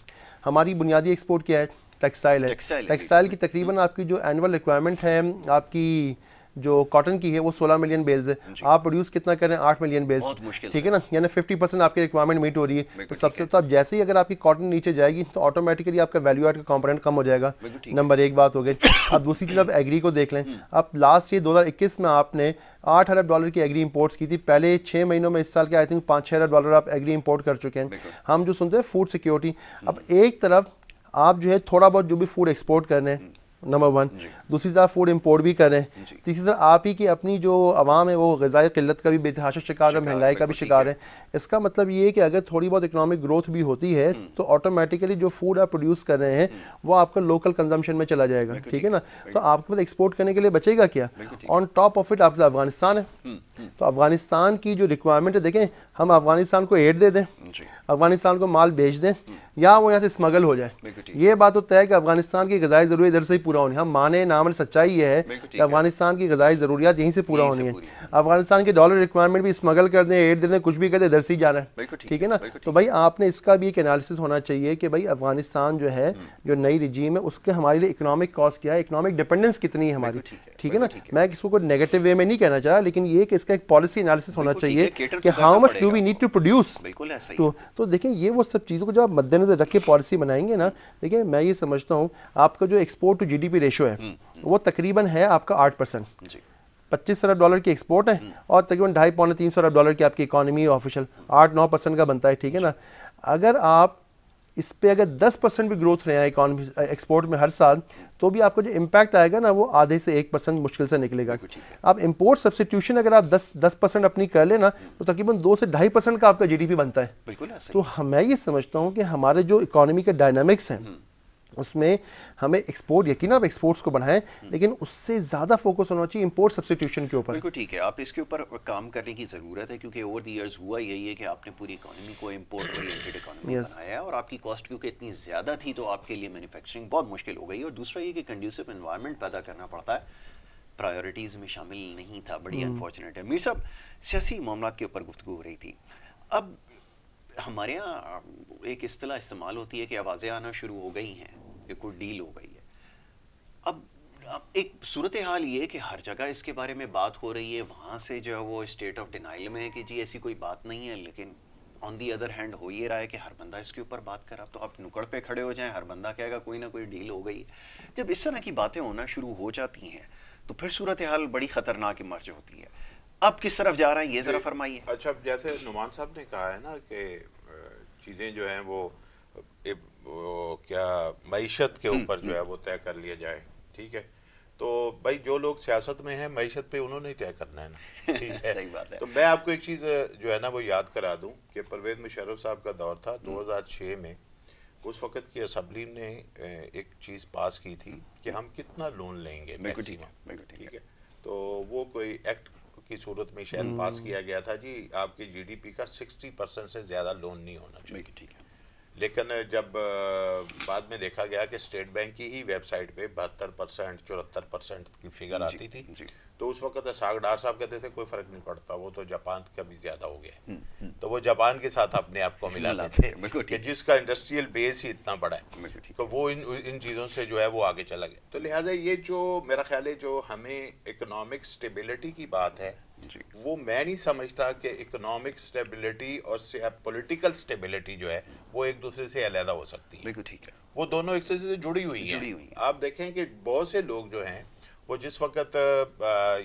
हमारी बुनियादी एक्सपोर्ट क्या है? टेक्सटाइल है। टेक्सटाइल की तकरीबन आपकी जो एनुअल रिक्वायरमेंट है आपकी जो कॉटन की है वो 16 मिलियन बेल्स है, आप प्रोड्यूस कितना कर रहे हैं? 8 मिलियन बेल्स, ठीक है ना, यानी 50% आपकी रिक्वायरमेंट मीट हो रही है। तो सबसे तो अब जैसे ही अगर आपकी कॉटन नीचे जाएगी तो ऑटोमेटिकली आपका वैल्यू एड का कंपोनेंट कम हो जाएगा। नंबर एक बात हो गई। अब दूसरी चीज़, अब एग्री को देख लें। अब लास्ट ये 2021 में आपने $8 अरब की एग्री इंपोर्ट्स की थी, पहले 6 महीनों में इस साल के आई थिंक $5-6 अरब आप एग्री इंपोर्ट कर चुके हैं। हम जो सुनते हैं फूड सिक्योरिटी, अब एक तरफ आप जो है थोड़ा बहुत जो भी फूड एक्सपोर्ट कर रहे हैं, नंबर 1, दूसरी तरफ फूड इंपोर्ट भी कर रहे हैं, तीसरी तरफ आप ही की अपनी जो आवाम है वो ग़िज़ाई क़िल्लत का भी बेतहाशा शिकार है, महंगाई का भी शिकार है। इसका मतलब ये है कि अगर थोड़ी बहुत इकोनॉमिक ग्रोथ भी होती है तो ऑटोमेटिकली जो फूड आप प्रोड्यूस कर रहे हैं वो आपका लोकल कंजम्पशन में चला जाएगा, ठीक है ना। तो आपके पास एक्सपोर्ट करने के लिए बचेगा क्या? ऑन टॉप ऑफ इट आपका अफगानिस्तान है, तो अफगानिस्तान की जो रिक्वायरमेंट है, देखें हम अफगानिस्तान को एड दे दें, अफगानिस्तान को माल बेच दें या वो यहाँ से स्मगल हो जाए, ये बात तो तय है कि अफगानिस्तान की ग़िज़ाई ज़रूरत इधर से ही पूरा होनी है। हम माने ना माने, सच्चाई ये है कि अफगानिस्तान की ग़िज़ाई ज़रूरियात यहीं से पूरा होनी है। अफगानिस्तान की डॉलर रिक्वायरमेंट भी स्मगल कर दें, एड दे दें, कुछ भी कर दें, इधर से ही जाना है, ठीक है ना। तो भाई आपने इसका भी एक एनालिसिस होना चाहिए कि भाई अफगानिस्तान जो है, जो नई रिजीम है, उसके हमारे लिए इकोनॉमिक कॉस्ट क्या है, इकोनॉमिक डिपेंडेंस कितनी है हमारी, ठीक है ना। मैं किसी को नेगेटिव वे में नहीं कहना चाह रहा, लेकिन ये कि इसका एक पॉलिसी एनालिसिस होना चाहिए कि how much do we need to produce. तो देखें ये वो सब चीज़ों को जब आप मद्देनजर रख के पॉलिसी बनाएंगे ना, देखिए मैं ये समझता हूँ आपका जो एक्सपोर्ट टू GDP रेशो है वो तकरीबन है आपका 8%। $25 अरब की एक्सपोर्ट है और तकरीबन 2.5-3 अरब की आपकी इकॉनमी ऑफिशियल 8-9% का बनता है, ठीक है ना। अगर आप इस पे अगर 10% भी ग्रोथ रहे हैं इकॉनमी एक्सपोर्ट में हर साल, तो भी आपका जो इम्पैक्ट आएगा ना वो आधे से 1% मुश्किल से निकलेगा। आप इंपोर्ट सब्स्टिट्यूशन अगर आप 10% अपनी कर लेना तो तकरीबन 2 से 2.5% का आपका GDP बनता है। तो मैं ये समझता हूँ कि हमारे जो इकॉनमी के डायनामिक्स हैं उसमें हमें एक्सपोर्ट, यकीन आप एक्सपोर्ट्स को बढ़ाएं, लेकिन उससे ज़्यादा फोकस होना चाहिए इंपोर्ट सब्स्टिट्यूशन के ऊपर। बिल्कुल ठीक है, आप इसके ऊपर काम करने की ज़रूरत है, क्योंकि ओवर द इयर्स हुआ यही है कि आपने पूरी इकोनॉमी को इंपोर्ट ओरिएंटेड इकोनॉमी बनाया है और आपकी कॉस्ट क्योंकि इतनी ज़्यादा थी तो आपके लिए मैन्युफैक्चरिंग बहुत मुश्किल हो गई। और दूसरा ये कि कंड्यूसिव एनवायरनमेंट पैदा करना पड़ता है, प्रायोरिटीज़ में शामिल नहीं था, बड़ी अनफॉर्चुनेट है। मीर साहब, सियासी मामलों के ऊपर गुफ्तगू हो रही थी। अब हमारे यहाँ एक इस्तिलाह इस्तेमाल होती है कि आवाज़ें आना शुरू हो गई हैं, कोई डील हो गई है। अब एक सूरत हाल ये है कि हर जगह इसके बारे में बात हो रही है, वहाँ से जो है वो स्टेट ऑफ डिनाइल में है कि जी ऐसी कोई बात नहीं है, लेकिन ऑन दी अदर हैंड हो ये रहा है कि हर बंदा इसके ऊपर बात कर रहा। तो आप नुकड़ पे खड़े हो जाएं, हर बंदा कहेगा कोई ना कोई डील हो गई। जब इस तरह की बातें होना शुरू हो जाती हैं तो फिर सूरत हाल बड़ी ख़तरनाक इमर्ज होती है। अब किस तरफ जा रहा है ये ज़रा फरमाइए। अच्छा, जैसे नुमान साहब ने कहा है ना कि चीज़ें जो हैं वो क्या मईशत के ऊपर जो है वो तय कर लिया जाए, ठीक है। तो भाई जो लोग सियासत में हैं मईशत पे उन्होंने तय करना है ना, ठीक है। सही बात है। तो मैं आपको एक चीज़ जो है ना वो याद करा दूं कि परवेज़ मुशर्रफ साहब का दौर था 2006 में, उस वक़्त की असम्बली ने एक चीज़ पास की थी कि हम कितना लोन लेंगे मैक्सिमम, ठीक है। तो वो कोई एक्ट की सूरत में शायद पास किया गया था जी, आपके GDP का 60% से ज़्यादा लोन नहीं होना चाहिए, ठीक है। लेकिन जब बाद में देखा गया कि स्टेट बैंक की ही वेबसाइट पे 72% 74% की फिगर आती थी, तो उस वक्त इसहाक डार साहब कहते थे कोई फर्क नहीं पड़ता, वो तो जापान का भी ज्यादा हो गया। तो वो जापान के साथ अपने आप को मिलाते थे कि जिसका इंडस्ट्रियल बेस ही इतना बड़ा है, तो वो इन चीज़ों से जो है वो आगे चला गया। तो लिहाजा ये जो मेरा ख्याल है जो हमें इकोनॉमिक स्टेबिलिटी की बात है, वो मैं नहीं समझता कि इकोनॉमिक स्टेबिलिटी और पॉलिटिकल स्टेबिलिटी जो है वो एक दूसरे से अलग हो सकती है। बिल्कुल ठीक है, वो दोनों एक दूसरे से जुड़ी हुई हैं। आप देखें कि बहुत से लोग जो हैं वो जिस वक्त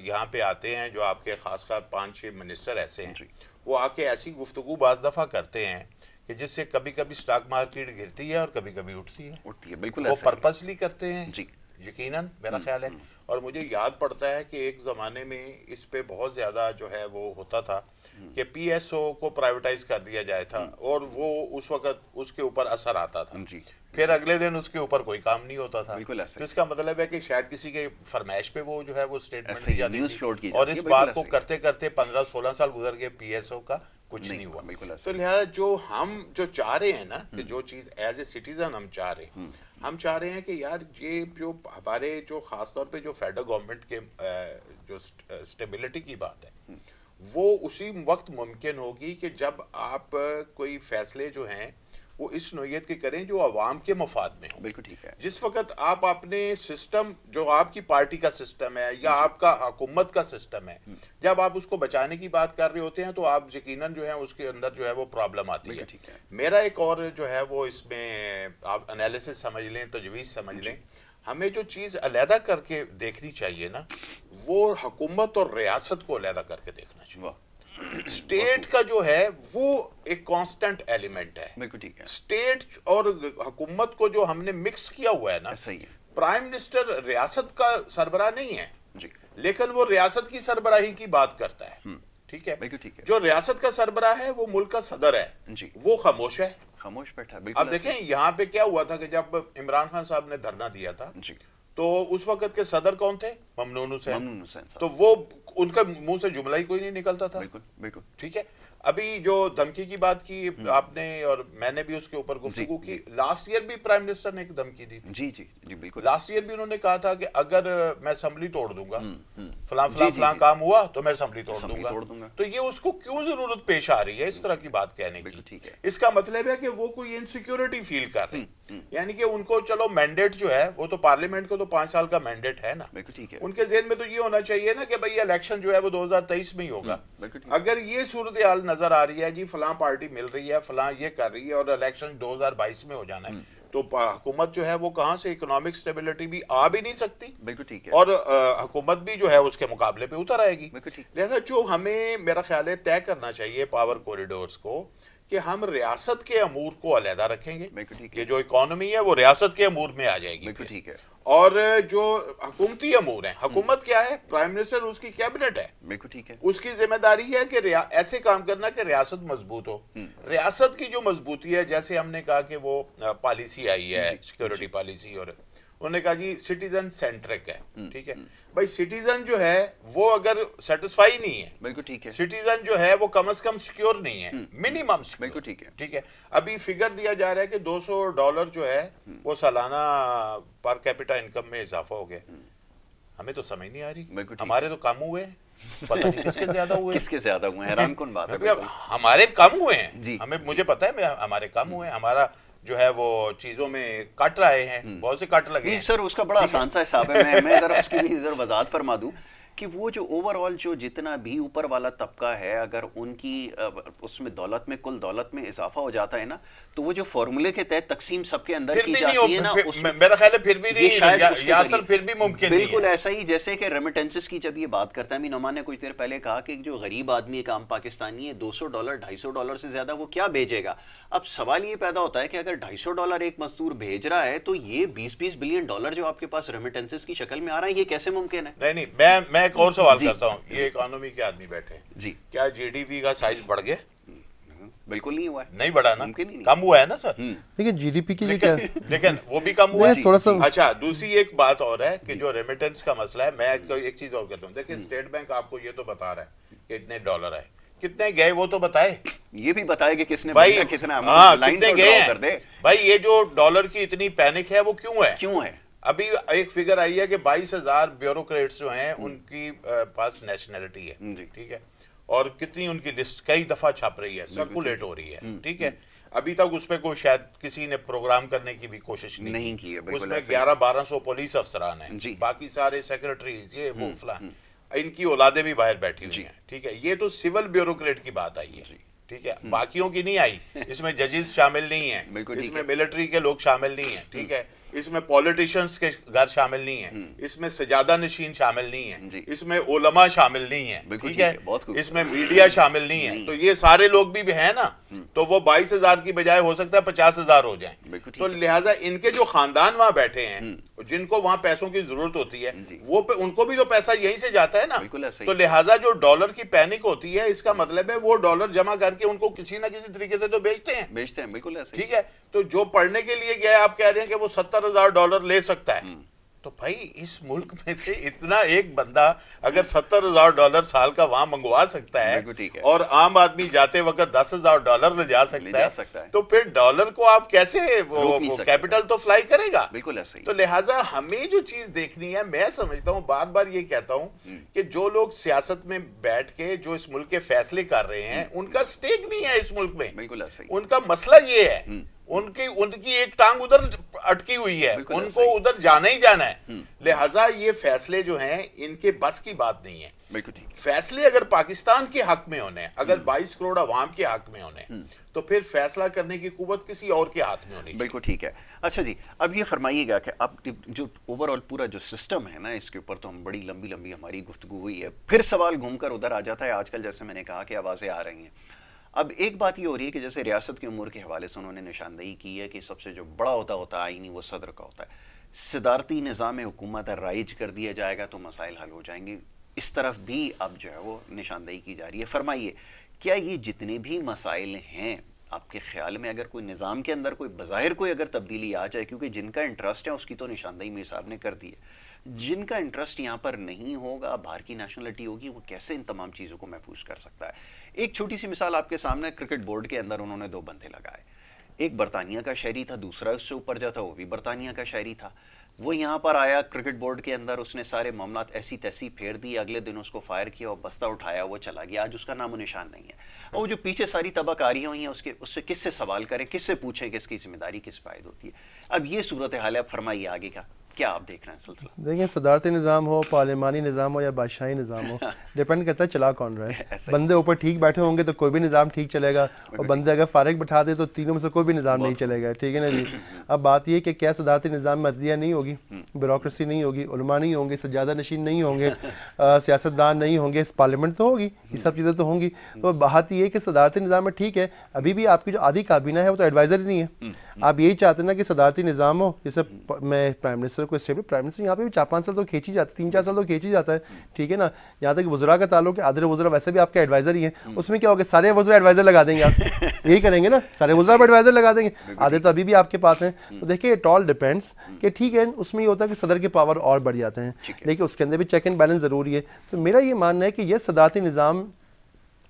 यहाँ पे आते हैं, जो आपके खासकर 5-6 मिनिस्टर ऐसे हैं, वो आके ऐसी गुफ्तगू बाज़ दफ़ा करते हैं कि जिससे कभी कभी स्टॉक मार्केट गिरती है और कभी कभी उठती है। बिल्कुल वो पर्पसली करते हैं जी, यकीनन मेरा ख्याल है। और मुझे याद पड़ता है कि एक ज़माने में इस पे बहुत ज़्यादा जो है वो होता था कि PSO को प्राइवेटाइज कर दिया जाए था, और वो उस वक्त उसके ऊपर असर आता था जी। फिर अगले दिन उसके ऊपर कोई काम नहीं होता था। तो इसका मतलब है कि शायद किसी के फरमाइश पे वो जो है वो स्टेटमेंट दी जाती थी, और इस बात को करते करते 15-16 साल गुजर गए, PSO का कुछ नहीं हुआ। तो लिहाजा जो हम जो चाह रहे हैं ना कि जो चीज़ एज ए सिटीजन हम चाह रहे हैं, हम चाह रहे हैं कि यार ये जो हमारे जो खासतौर पे जो फेडरल गवर्नमेंट के जो स्टेबिलिटी की बात है, वो उसी वक्त मुमकिन होगी कि जब आप कोई फैसले जो हैं वो इस नोयत के करें जो अवाम के मफाद में हो। बिल्कुल ठीक है। जिस वक्त आप अपने सिस्टम जो आपकी पार्टी का सिस्टम है या आपका हुकूमत का सिस्टम है, जब आप उसको बचाने की बात कर रहे होते हैं तो आप यकीनन जो है उसके अंदर जो है वो प्रॉब्लम आती है। मेरा एक और जो है वो इसमें आप एनालिसिस समझ लें, तजवीज़ समझ लें, हमें जो चीज़ अलहदा करके देखनी चाहिए ना, वो हुकूमत और रियासत को अलहदा करके देखना चाहिए। स्टेट का जो है वो एक कांस्टेंट एलिमेंट है। बिल्कुल ठीक है। स्टेट और हुकूमत को जो हमने मिक्स किया हुआ है ना, सही है। प्राइम मिनिस्टर रियासत का सरबराह नहीं है जी, लेकिन वो रियासत की सरबराही की बात करता है। ठीक है। बिल्कुल ठीक है। जो रियासत का सरबराह है वो मुल्क का सदर है जी, वो खामोश है, खामोश बैठा। अब देखें यहाँ पे क्या हुआ था कि जब इमरान खान साहब ने धरना दिया था जी, तो उस वक्त के सदर कौन थे? ममनून हुसैन। तो वो उनका मुंह से जुमला ही कोई नहीं निकलता था। बिल्कुल बिल्कुल ठीक है। अभी जो धमकी की बात की आपने और मैंने भी उसके ऊपर गुफ्तगू की, लास्ट ईयर भी प्राइम मिनिस्टर ने एक धमकी दी। जी जी जी बिल्कुल। लास्ट ईयर भी उन्होंने कहा था कि अगर मैं असेंबली तोड़ दूंगा, फलां काम हुआ तो मैं असेंबली तोड़ दूंगा। तो ये उसको क्यों जरूरत पेश आ रही है इस तरह की बात कहने की? इसका मतलब है कि वो कोई इनसिक्योरिटी फील कर रहे हैं, यानी कि उनको चलो मैंडेट जो है वो तो पार्लियामेंट को तो 5 साल का मैंडेट है ना, उनके ज़हन में तो ये होना चाहिए ना कि भाई इलेक्शन जो है वो 2023 में ही होगा। अगर ये सूरत हाल नजर आ रही है जी, फलां पार्टी मिल रही है, फलां ये कर रही है और इलेक्शन 2022 में हो जाना है, तो हुकूमत जो है वो कहां से इकोनॉमिक स्टेबिलिटी भी आ भी नहीं सकती। बिल्कुल ठीक है। और हुकूमत भी जो है उसके मुकाबले पे उतर आएगी। लिहाजा जो हमें मेरा ख्याल है तय करना चाहिए पावर कॉरिडोर्स को कि हम रियासत के अमूर को अलहदा रखेंगे, ये जो इकोनॉमी है वो रियासत के अमूर में आ जाएगी। ठीक है। और जो हुकूमती अमूर है, हुकूमत क्या है? प्राइम मिनिस्टर उसकी कैबिनेट है। बिल्कुल ठीक है। उसकी जिम्मेदारी है कि ऐसे काम करना कि रियासत मजबूत हो। रियासत की जो मजबूती है, जैसे हमने कहा कि वो पॉलिसी आई है सिक्योरिटी पॉलिसी, और उन्होंने कहा जी सिटीजन सेंट्रिक है। ठीक है भाई, सिटीजन जो है वो अगर सेटिस्फाई नहीं है, बिल्कुल ठीक है, सिटीजन जो है वो कम से कम सिक्योर नहीं है, मिनिमम सिक्योर। बिल्कुल ठीक है। ठीक है। अभी फिगर दिया जा रहा है कि $200 जो है वो सालाना पर कैपिटा इनकम में इजाफा हो गया। हमें तो समझ नहीं आ रही, हमारे तो कम हुए हैं, पता नहीं किसके ज्यादा हुए, किसके ज्यादा हुए, हैरान कौन बात है। हमारे कम हुए हैं, हमें मुझे पता है हमारे कम हुए हैं, हमारा जो है वो चीजों में कट रहे हैं, बहुत से कट लगे हैं। सर उसका बड़ा आसान सा हिसाब है, मैं जरा उसकी भी जरा वजाहत फरमा दूं कि वो जो ओवरऑल जो जितना भी ऊपर वाला तबका है, अगर उनकी उसमें दौलत में, कुल दौलत में इजाफा हो जाता है ना, तो वो जो फॉर्मूले के तहत तकसीम सबके अंदर की जाती है ना, मेरा ख्याल है फिर भी नहीं, यासर फिर भी मुमकिन नहीं है। बिल्कुल ऐसा ही जैसे कि रेमिटेंसेस की जब ये बात करता है, अमीन नोमान ने कुछ देर पहले कहा कि जो गरीब आदमी एक आम पाकिस्तानी है, $200 $250 से ज्यादा वो क्या भेजेगा। अब सवाल ये पैदा होता है कि अगर $250 एक मजदूर भेज रहा है तो ये $20 बिलियन जो आपके पास रेमिटेंसेस की शक्ल में आ रहा है, ये कैसे मुमकिन है? नहीं, मैं एक और सवाल करता हूँ, ये इकोनॉमी के आदमी बैठे हैं जी, क्या जीडीपी का साइज बढ़ गया? बिल्कुल नहीं हुआ है, नहीं बढ़ा ना, कम हुआ है ना सर। देखिए जीडीपी की लेकिन वो भी कम हुआ है थोड़ा सा। अच्छा, दूसरी एक बात और है कि जो रेमिटेंस का मसला है, मैं एक चीज और कहता हूँ, देखिए स्टेट बैंक आपको ये तो बता रहा है कि इतने डॉलर है, कितने गए वो तो बताए, ये भी बताए कि किसने भाई कितना, कितने गए हैं भाई। ये जो डॉलर की इतनी पैनिक है वो क्यों है? अभी एक फिगर आई है कि 22,000 ब्यूरोक्रेट्स जो हैं उनकी पास नेशनैलिटी है, ठीक है, और कितनी उनकी लिस्ट कई दफा छप रही है, सर्कुलेट हो रही है, ठीक है। अभी तक उस पर कोई शायद किसी ने प्रोग्राम करने की भी कोशिश नहीं की है। उसमें 1100-1200 पुलिस अफसरान हैं, बाकी सारे सेक्रेटरीज ये वो फलां, इनकी औलादे भी बाहर बैठी हुई हैं, ठीक है। ये तो सिविल ब्यूरोक्रेट की बात आई है, ठीक है, बाकियों की नहीं आई। इसमें जजेस शामिल नहीं है, इसमें मिलिट्री के लोग शामिल नहीं है, ठीक है, इसमें पॉलिटिशियंस के घर शामिल नहीं है, इसमें सजादा नशीन शामिल नहीं है, इसमें उलमा शामिल नहीं है, ठीक है, इसमें मीडिया शामिल नहीं है। तो ये सारे लोग भी हैं ना, तो वो 22,000 की बजाय हो सकता है 50,000 हो जाए। तो लिहाजा इनके जो खानदान वहां बैठे हैं, जिनको वहां पैसों की जरूरत होती है, वो उनको भी तो पैसा यहीं से जाता है ना। तो लिहाजा जो डॉलर की पैनिक होती है, इसका मतलब है वो डॉलर जमा करके उनको किसी ना किसी तरीके से तो बेचते हैं, बिल्कुल ऐसे, ठीक है। तो जो पढ़ने के लिए गया, आप कह रहे हैं कि वो $70,000 ले सकता है, तो भाई इस मुल्क में से इतना एक बंदा अगर $70,000 साल का वहां मंगवा सकता है और आम आदमी जाते वक्त $10,000 ले जा सकता है, तो फिर डॉलर को आप कैसे वो कैपिटल तो फ्लाई करेगा। बिल्कुल ऐसे ही। तो लिहाजा हमें जो चीज देखनी है, मैं समझता हूं, बार बार ये कहता हूं कि जो लोग सियासत में बैठ के जो इस मुल्क के फैसले कर रहे हैं, उनका स्टेक नहीं है इस मुल्क में। बिल्कुल ऐसे ही। उनका मसला ये है, उनकी एक टांग उधर अटकी हुई है, उनको उधर जाना ही जाना है। लिहाजा ये फैसले जो हैं इनके बस की बात नहीं है। फैसले अगर पाकिस्तान के हक में होने, अगर 22 करोड़ अवाम के हक में होने, तो फिर फैसला करने की कुव्वत किसी और के हाथ में होनी। बिल्कुल ठीक है। अच्छा जी, अब ये फरमाइएगा कि अब जो ओवरऑल पूरा जो सिस्टम है ना, इसके ऊपर तो हम बड़ी लंबी लंबी हमारी गुफ्तगू हुई है, फिर सवाल घूमकर उधर आ जाता है। आजकल जैसे मैंने कहा कि आवाजें आ रही हैं। अब एक बात ये हो रही है कि जैसे रियासत के उमूर के हवाले से उन्होंने निशानदेही की है कि सबसे जो बड़ा होता है आईनी, वो सदर का होता है। सदारती निज़ाम हुकूमत राइज कर दिया जाएगा तो मसाइल हल हो जाएंगे, इस तरफ भी अब जो है वो निशानदेही की जा रही है। फरमाइए, क्या ये जितने भी मसाइल हैं, आपके ख्याल में अगर कोई निज़ाम के अंदर कोई बज़ाहिर कोई अगर तब्दीली आ जाए, क्योंकि जिनका इंटरेस्ट है उसकी तो निशानदेही मीर साहब ने कर दी है, जिनका इंटरेस्ट यहाँ पर नहीं होगा, बाहर की नेशनलिटी होगी, वो कैसे इन तमाम चीज़ों को महफूज कर सकता है। एक छोटी सी मिसाल आपके सामने, क्रिकेट बोर्ड के अंदर उन्होंने 2 बंदे लगाए, एक बरतानिया का शहरी था, दूसरा उससे ऊपर जो था वो भी बरतानिया का शहरी था। वो यहाँ पर आया क्रिकेट बोर्ड के अंदर, उसने सारे मामलात ऐसी तैसी फेर दी, अगले दिन उसको फायर किया और बस्ता उठाया, वो चला गया। आज उसका नामो निशान नहीं है। और वो जो पीछे सारी तबाकारियाँ हुई हैं, उससे किससे सवाल करें, किससे पूछें कि इसकी जिम्मेदारी किस पायद होती है। अब ये सूरत हाल है। अब फरमाइए आगे का क्या आप देख रहे हैं सिलसिला। देखिए, सदारती निज़ाम हो, पार्लिमानी निज़ाम हो या बादशाही निज़ाम हो, डिपेंड करता है चला कौन रहा है। बंदे ऊपर ठीक बैठे होंगे तो कोई भी निज़ाम ठीक चलेगा, और बंदे अगर फारिग बैठा दे तो तीनों में से कोई भी निज़ाम नहीं चलेगा, ठीक है ना जी। अब बात यह कि क्या सदारती निज़ाम में अदलिया नहीं होगी, ब्यूरोक्रेसी नहीं होगी, उलमा नहीं होंगे, सज्जादा नशीन नहीं होंगे, सियासतदान नहीं होंगे, पार्लियामेंट तो होगी, ये सब चीज़ें तो होंगी। तो बात ये है कि सदारती निज़ाम में ठीक है, अभी भी आपकी जो आधी काबीना है वो तो एडवाइज़र नहीं है। आप यही चाहते हैं ना कि सदारती निज़ाम हो, जैसे मैं प्राइम मिनिस्टर को स्टेबल, प्राइम मिनिस्टर यहाँ पे भी 4-5 साल तो खींची जाती है, 3-4 साल तो खींची जाता है, ठीक है ना। यहाँ तक वज़रा का ताल्लुक है, आधे वज़रा वैसे भी आपके एडवाइज़र ही हैं, उसमें क्या होगा, सारे वज़रा एडवाइज़र लगा देंगे आप, यही करेंगे ना, सारे वज़रा पर एडवाइज़र लगा देंगे, आधे तो अभी भी आपके पास हैं। तो देखिए, इट ऑल डिपेंड्स कि ठीक है, उसमें ये होता है कि सदर के पावर और बढ़ जाते हैं, लेकिन उसके अंदर भी चेक एंड बैलेंस ज़रूरी है। तो मेरा ये मानना है कि यह सदारती निज़ाम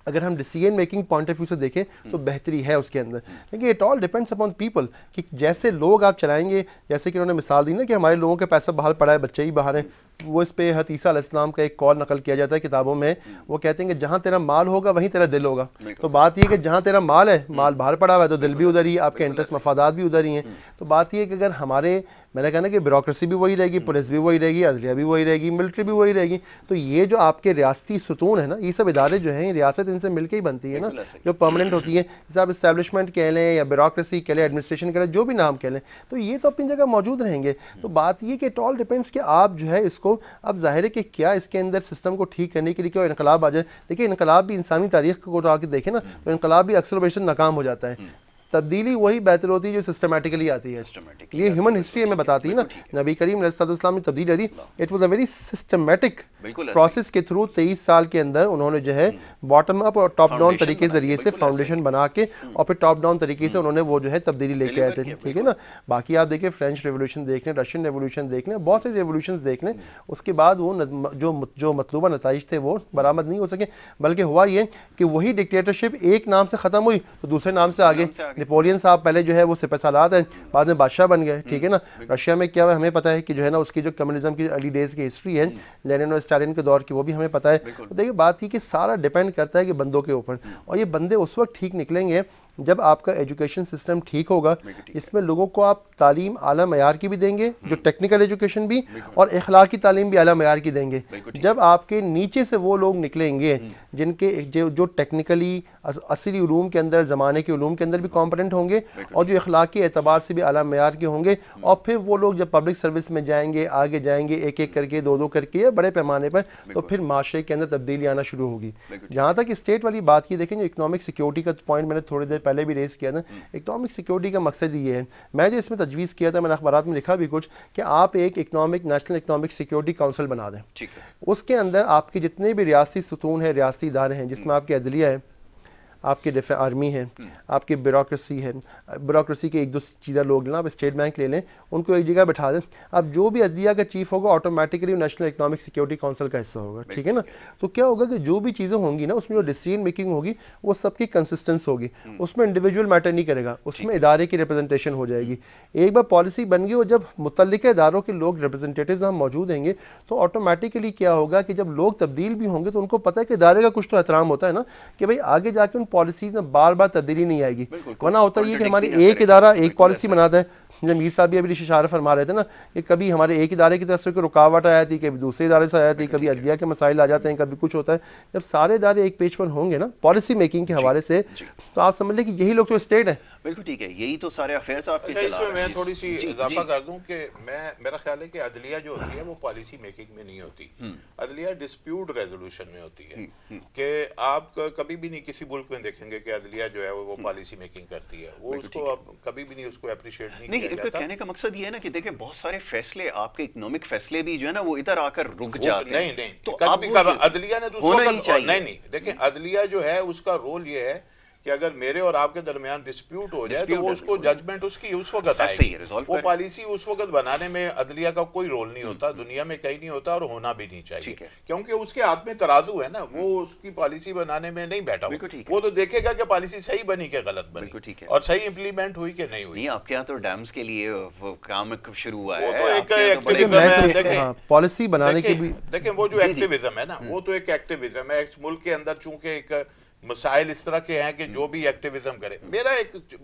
अगर हम decision making point of view से देखें तो बेहतरी है उसके अंदर, क्योंकि it all depends upon people, कि जैसे लोग आप चलाएंगे, जैसे कि उन्होंने मिसाल दी ना कि हमारे लोगों का पैसा बाहर पड़ा है, बच्चे ही बाहर हैं, वो इस पे हज़रत ईसा अलैहिस्सलाम का एक कॉल नकल किया जाता है किताबों में। वो कहते हैं कि जहाँ तेरा माल होगा वहीं तेरा दिल होगा। तो बात ये कि जहाँ तेरा माल है, माल बाहर पड़ा हुआ है, तो दिल भी उधर ही, आपके इंटरेस्ट मफादात भी उधर ही हैं। तो बात ये कि अगर हमारे, मैंने कहा ना कि ब्यूरोक्रेसी भी वही रहेगी, पुलिस भी वही रहेगी, अदलिया भी वही रहेगी, मिलिट्री भी वही रहेगी, तो ये जो आपके रियासती सुतून है ना, ये सब इदारे जो हैं, रियासत इनसे मिलकर ही बनती है ना, जो परमानेंट होती है। जैसे आप इस्टेब्लिशमेंट कह लें या ब्यूरोक्रेसी कह लें, एडमिनिस्ट्रेशन कह लें, जो भी नाम कह लें, तो ये तो अपनी जगह मौजूद रहेंगे। तो बात ये कि इट ऑल डिपेंड्स कि आप जो है इसको, अब जाहिर है कि क्या इसके अंदर सिस्टम को ठीक करने के लिए क्या इनकलाब आ जाए। देखिए, इनकलाब भी इंसानी तारीख को उठा के देखें ना, तो इनकलाब भी अक्सर बेशतर नाकाम हो जाता है। तब्दीली वही बेहतर होती है जो सिस्टमेटिकली आती है। ये ह्यूमन हिस्ट्री हमें बताती है ना, नबी करीम अलैहिस्सलाम ने तब्दीली दी, it was a very systematic process के थ्रू 23 साल के अंदर उन्होंने जो है बॉटम अप और टॉप डाउन तरीके के जरिए से फाउंडेशन बना के और फिर टॉप डाउन तरीके से उन्होंने वो जो है तब्दीली लेके आए थे, ठीक है ना। बाकी आप देखिए फ्रेंच रेवोल्यूशन देख लें, रशियन रेवोल्यूशन देख लें, बहुत सारे रेवोल्यूशन देख लें, उसके बाद वो जो मतलूबा नताइज थे वो बरामद नहीं हो सके, बल्कि हुआ ये कि वही डिक्टेटरशिप एक नाम से ख़त्म हुई तो दूसरे नाम से आगे। नेपोलियन साहब पहले जो है वो सिपह सालार है, बाद में बादशाह बन गए, ठीक है ना। रशिया में क्या हुआ हमें पता है कि जो है ना उसकी जो कम्युनिज्म की अर्ली डेज की हिस्ट्री है, लेनिन और स्टालिन के दौर की, वो भी हमें पता है। तो देखिए बात ये कि सारा डिपेंड करता है कि बंदों के ऊपर, और ये बंदे उस वक्त ठीक निकलेंगे जब आपका एजुकेशन सिस्टम ठीक होगा, इसमें लोगों को आप तालीम आला मयार की भी देंगे, जो टेक्निकल एजुकेशन भी, और इखलाकी तालीम भी आला मयार की देंगे। जब आपके नीचे से वो लोग निकलेंगे जिनके जो टेक्निकली असली उलूम के अंदर, ज़माने के उलूम के अंदर भी कॉम्पिटेंट होंगे और जो इखलाकी एतबार से भी आला मयार के होंगे, और फिर वो लोग जब पब्लिक सर्विस में जाएंगे, आगे जाएंगे एक एक करके, दो दो करके या बड़े पैमाने पर, तो फिर माशरे के अंदर तब्दीली आना शुरू होगी। जहाँ तक स्टेट वाली बात की देखें, इकोनॉमिक सिक्योरिटी का पॉइंट मैंने थोड़ी देर पहले भी रेस किया था। इकोनॉमिक सिक्योरिटी का मकसद ये है, मैं जो इसमें तजवीज़ किया था, मैंने अखबारात में लिखा भी कुछ, कि आप एक नेशनल इकोनॉमिक सिक्योरिटी काउंसिल बना दें। उसके अंदर आपके जितने भी रियासती सुतून है, रियासती इदारे हैं, जिसमें आपकी अदलिया है, आपके डिफेंस आर्मी है, आपकी ब्यूरोक्रेसी है, ब्यूरोक्रेसी के एक दो चीज़ें लोग ना, आप स्टेट बैंक ले लें, उनको एक जगह बैठा दें। अब जो भी अदलिया का चीफ होगा automatically national economic security council का हिस्सा होगा, ठीक है ना। तो क्या होगा कि जो भी चीज़ें होंगी ना, उसमें जो डिसीजन मेकिंग होगी वो सबकी कंसिस्टेंस होगी, उसमें इंडिविजुअल मैटर नहीं करेगा, उसमें इदारे की रिप्रेजेंटेशन हो जाएगी। एक बार पॉलिसी बन गई और जब मुतल्लिका इदारों के लोग रिप्रेजेंटेटिव्स हम मौजूद होंगे, तो ऑटोमेटिकली क्या होगा कि जब लोग तब्दील भी होंगे तो उनको पता है कि इदारे का कुछ तो एहतराम होता है ना, कि भाई आगे जाके उन पॉलिसीज में बार बार तब्दीली नहीं आएगी। वरना होता है कि हमारी एक इदारा एक पॉलिसी बनाता है, जब मीर साहब भी अभी इशारा फरमा रहे थे ना कि कभी हमारे एक इदारे की तरफ से कोई रुकावट आया थी, कभी दूसरे इदारे से आया थी, कभी अदलिया के मसाइल आ जाते हैं, कभी कुछ होता है। जब सारे इदारे एक पेज पर होंगे ना पॉलिसी मेकिंग के हवाले से, तो आप समझ लें कि यही लोग तो स्टेट है। बिल्कुल ठीक है, यही तो सारे अफेयर्स आपके चला रहे हैं। मैं थोड़ी सी इजाफा कर दूं कि मेरा ख्याल है कि अदलिया जो होती है वो पॉलिसी मेकिंग में नहीं होती, अदलिया डिस्प्यूट रेजोल्यूशन में होती है। कि आप कभी भी नहीं किसी मुल्क में देखेंगे कि अदलिया जो है वो पॉलिसी मेकिंग करती है, वो उसको अब कभी भी नहीं उसको अप्रिशिएट नहीं किया जाता। कहने का मकसद ये है ना कि देखिए बहुत सारे फैसले आपके इकोनॉमिक फैसले भी जो है ना वो इधर आकर रुक जाते हैं। नहीं, तो अदलिया ने तो नहीं, देखिए अदलिया जो है उसका रोल ये है कि अगर मेरे और आपके दरमियान डिस्प्यूट हो जाए तो वो उसको जजमेंट उसकी उस वक्त आएगी। वो पॉलिसी उस वक्त बनाने में अदलिया का कोई रोल नहीं होता, दुनिया में कहीं नहीं होता और होना भी नहीं चाहिए, क्योंकि उसके हाथ में तराजू है ना, वो उसकी पॉलिसी बनाने में नहीं बैठा, वो तो देखेगा कि पॉलिसी सही बनी कि गलत बनी और सही इंप्लीमेंट हुई कि नहीं हुई। आपके यहाँ तो डैम्स के लिए काम शुरू हुआ है, वो तो एक एक्टिविज्म है, पॉलिसी बनाने की भी देखें वो जो एक्टिविज्म है ना, वो तो एक एक्टिविज्म है। मुल्क के अंदर चूंकि एक मसाइल इस तरह के हैं कि जो भी एक्टिविज्म करे,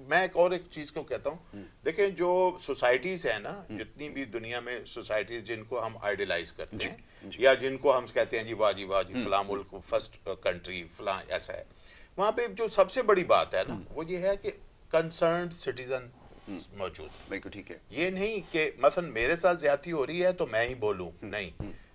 मैं एक और एक चीज को कहता हूँ, देखें जो सोसाइटीज है ना, जितनी भी दुनिया में सोसाइटीज जिनको हम आइडियलाइज करते हैं या जिनको हम कहते हैं जी वाह जी फलां मुल्क फर्स्ट कंट्री फलां ऐसा है, वहां पे जो सबसे बड़ी बात है ना वो ये है कि कंसर्न्ड सिटीजन मौजूद। बिल्कुल ठीक है, ये नहीं कि मसलन मेरे साथ ज्यादती हो रही है तो मैं ही बोलूं, नहीं,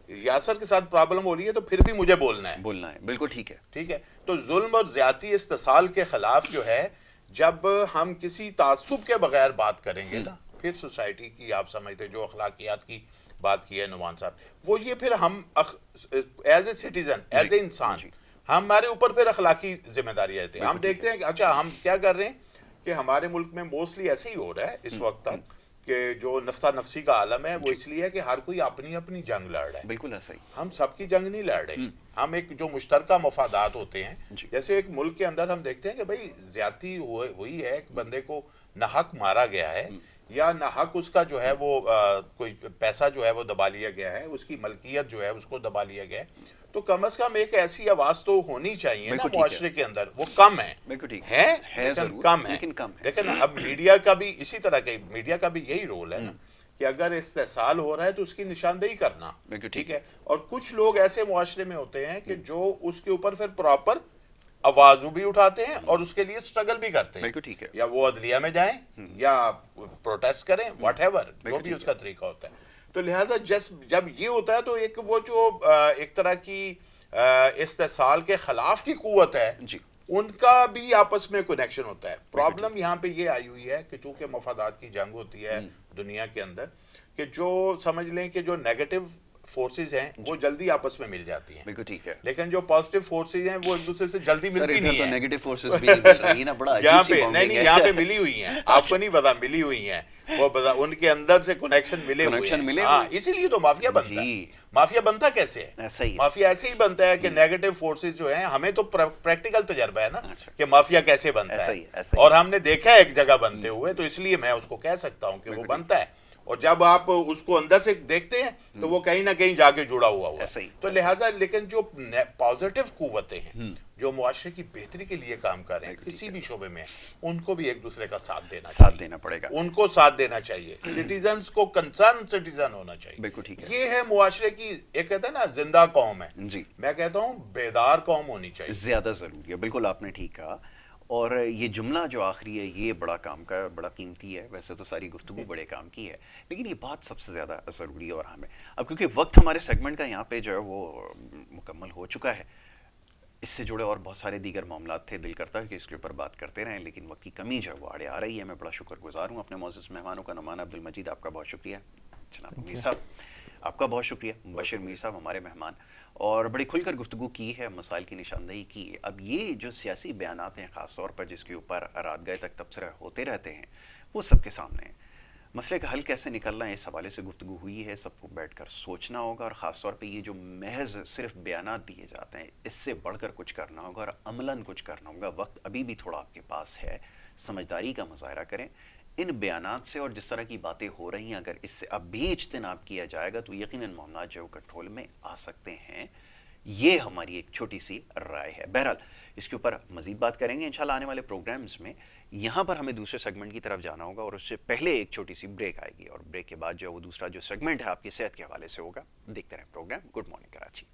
रियासत के साथ प्रॉब्लम हो रही है तो फिर भी मुझे बोलना है। बिल्कुल ठीक है। तो जुल्म और ज्यादती इस्तेसाल के खिलाफ जो है, जब हम किसी तासुब के बगैर बात करेंगे ना, फिर सोसाइटी की आप समझते जो अखलाकियात की बात की है नुमान साहब, वो ये फिर हम as a citizen, as a इंसान, हमारे ऊपर फिर अखलाकी जिम्मेदारी रहती है। हम देखते हैं कि अच्छा हम क्या कर रहे हैं कि हमारे मुल्क में मोस्टली ऐसे ही हो रहा है इस वक्त तक कि जो नफ्सा नफसी का आलम है वो इसलिए है कि हर कोई अपनी अपनी जंग लड़ रहा है। बिल्कुल ऐसा ही, हम सबकी जंग नहीं लड़ रहे, हम एक जो मुश्तरका मफादात होते हैं, जैसे एक मुल्क के अंदर हम देखते हैं कि भाई ज्यादती हुई है, एक बंदे को नाहक मारा गया है या नाहक उसका जो है वो कोई पैसा जो है वो दबा लिया गया है, उसकी मलकियत जो है उसको दबा लिया गया है, तो कम अज कम एक ऐसी आवाज तो होनी चाहिए ना मुआशरे के अंदर। वो कम है, लेकिन कम है। लेकिन अब मीडिया का भी इसी तरह के, मीडिया का भी यही रोल है ना कि अगर इस्तेसाल हो रहा है तो उसकी निशानदेही करना, ठीक है। और कुछ लोग ऐसे मुआशरे में होते हैं कि जो उसके ऊपर फिर प्रॉपर आवाज भी उठाते हैं और उसके लिए स्ट्रगल भी करते हैं, ठीक है। या वो अदलिया में जाएं या प्रोटेस्ट करें, व्हाटएवर जो भी उसका तरीका होता है। तो लिहाजा जब ये होता है तो एक वो जो एक तरह की इस्तेसाल के खिलाफ की कुव्वत है उनका भी आपस में कनेक्शन होता है। प्रॉब्लम यहाँ पे ये आई हुई है कि चूंकि मफादात की जंग होती है दुनिया के अंदर, कि जो समझ लें कि जो नेगेटिव फोर्सेस हैं वो जल्दी आपस में मिल जाती हैं, बिल्कुल ठीक है, लेकिन जो पॉजिटिव फोर्सेस हैं वो एक दूसरे से जल्दी मिलती नहीं है। नेगेटिव फोर्सेस भी नहीं मिल रही ना, बड़ा यहाँ पे नहीं, यहाँ पे मिली हुई हैं, आपको नहीं पता, मिली हुई हैं वो, पता उनके अंदर से कनेक्शन मिले हुए हैं। हाँ, इसीलिए तो माफिया बनता है। माफिया बनता कैसे है? ऐसा ही माफिया ऐसे ही बनता है कि नेगेटिव फोर्सेस जो हैं, हमें तो प्रैक्टिकल तजर्बा है ना कि माफिया कैसे बनता है, और हमने देखा है एक जगह बनते हुए, तो इसलिए मैं उसको कह सकता हूँ कि वो बनता है। और जब आप उसको अंदर से देखते हैं तो वो कहीं ना कहीं जाके जुड़ा हुआ तो लिहाजा, लेकिन जो पॉजिटिव कुव्वतें हैं जो मुआशरे की बेहतरी के लिए काम कर रहे हैं किसी भी शोबे में, उनको भी एक दूसरे का साथ देना पड़ेगा, उनको साथ देना चाहिए। सिटीजन्स को कंसर्न सिटीजन होना चाहिए। बिल्कुल ठीक है। ये है मुआशरे की, एक कहते हैं ना जिंदा कौम है जी, मैं कहता हूँ बेदार कौम होनी चाहिए, ज्यादा जरूरी है। बिल्कुल आपने ठीक कहा। और ये जुमला जो आखिरी है ये बड़ा काम का, बड़ा कीमती है। वैसे तो सारी गुफ्तगू बड़े काम की है, लेकिन ये बात सबसे ज़्यादा ज़रूरी और अहम है। अब क्योंकि वक्त हमारे सेगमेंट का यहाँ पे जो है वो मुकम्मल हो चुका है, इससे जुड़े और बहुत सारे दीगर मामला थे, दिल करता है कि इसके ऊपर बात करते रहें, लेकिन वक्त की कमी जो है वो आड़े आ रही है। मैं बड़ा शुक्रगुजार हूँ अपने मौजूद मेहमानों का। नुमान अब्दुल मजीद आपका बहुत शुक्रिया, जनाब मीर साहब आपका बहुत शुक्रिया, बशीर मीर साहब हमारे मेहमान, और बड़ी खुलकर गुफ्तगू की है, मसाइल की निशानदेही की है। अब ये जो सियासी बयानात हैं ख़ास तौर पर जिसके ऊपर रात गए तक तबसरा होते रहते हैं, वो सबके सामने है। मसले का हल कैसे निकलना है इस हवाले से गुफ्तगू हुई है, सबको बैठकर सोचना होगा, और ख़ास तौर पे ये जो महज सिर्फ बयानात दिए जाते हैं इससे बढ़कर कुछ करना होगा और अमलन कुछ करना होगा। वक्त अभी भी थोड़ा आपके पास है, समझदारी का मुजाहरा करें। इन बयानात से और जिस तरह की बातें हो रही हैं, अगर इससे अब भी इज्तिनाब किया जाएगा तो यकीनन मामला जो कंट्रोल में आ सकते हैं। ये हमारी एक छोटी सी राय है। बहरहाल इसके ऊपर मजीद बात करेंगे इंशाल्लाह आने वाले प्रोग्राम्स में। यहाँ पर हमें दूसरे सेगमेंट की तरफ जाना होगा और उससे पहले एक छोटी सी ब्रेक आएगी, और ब्रेक के बाद जो वो दूसरा जो सेगमेंट है आपकी सेहत के हवाले से होगा। देखते रहें प्रोग्राम गुड मॉर्निंग कराची।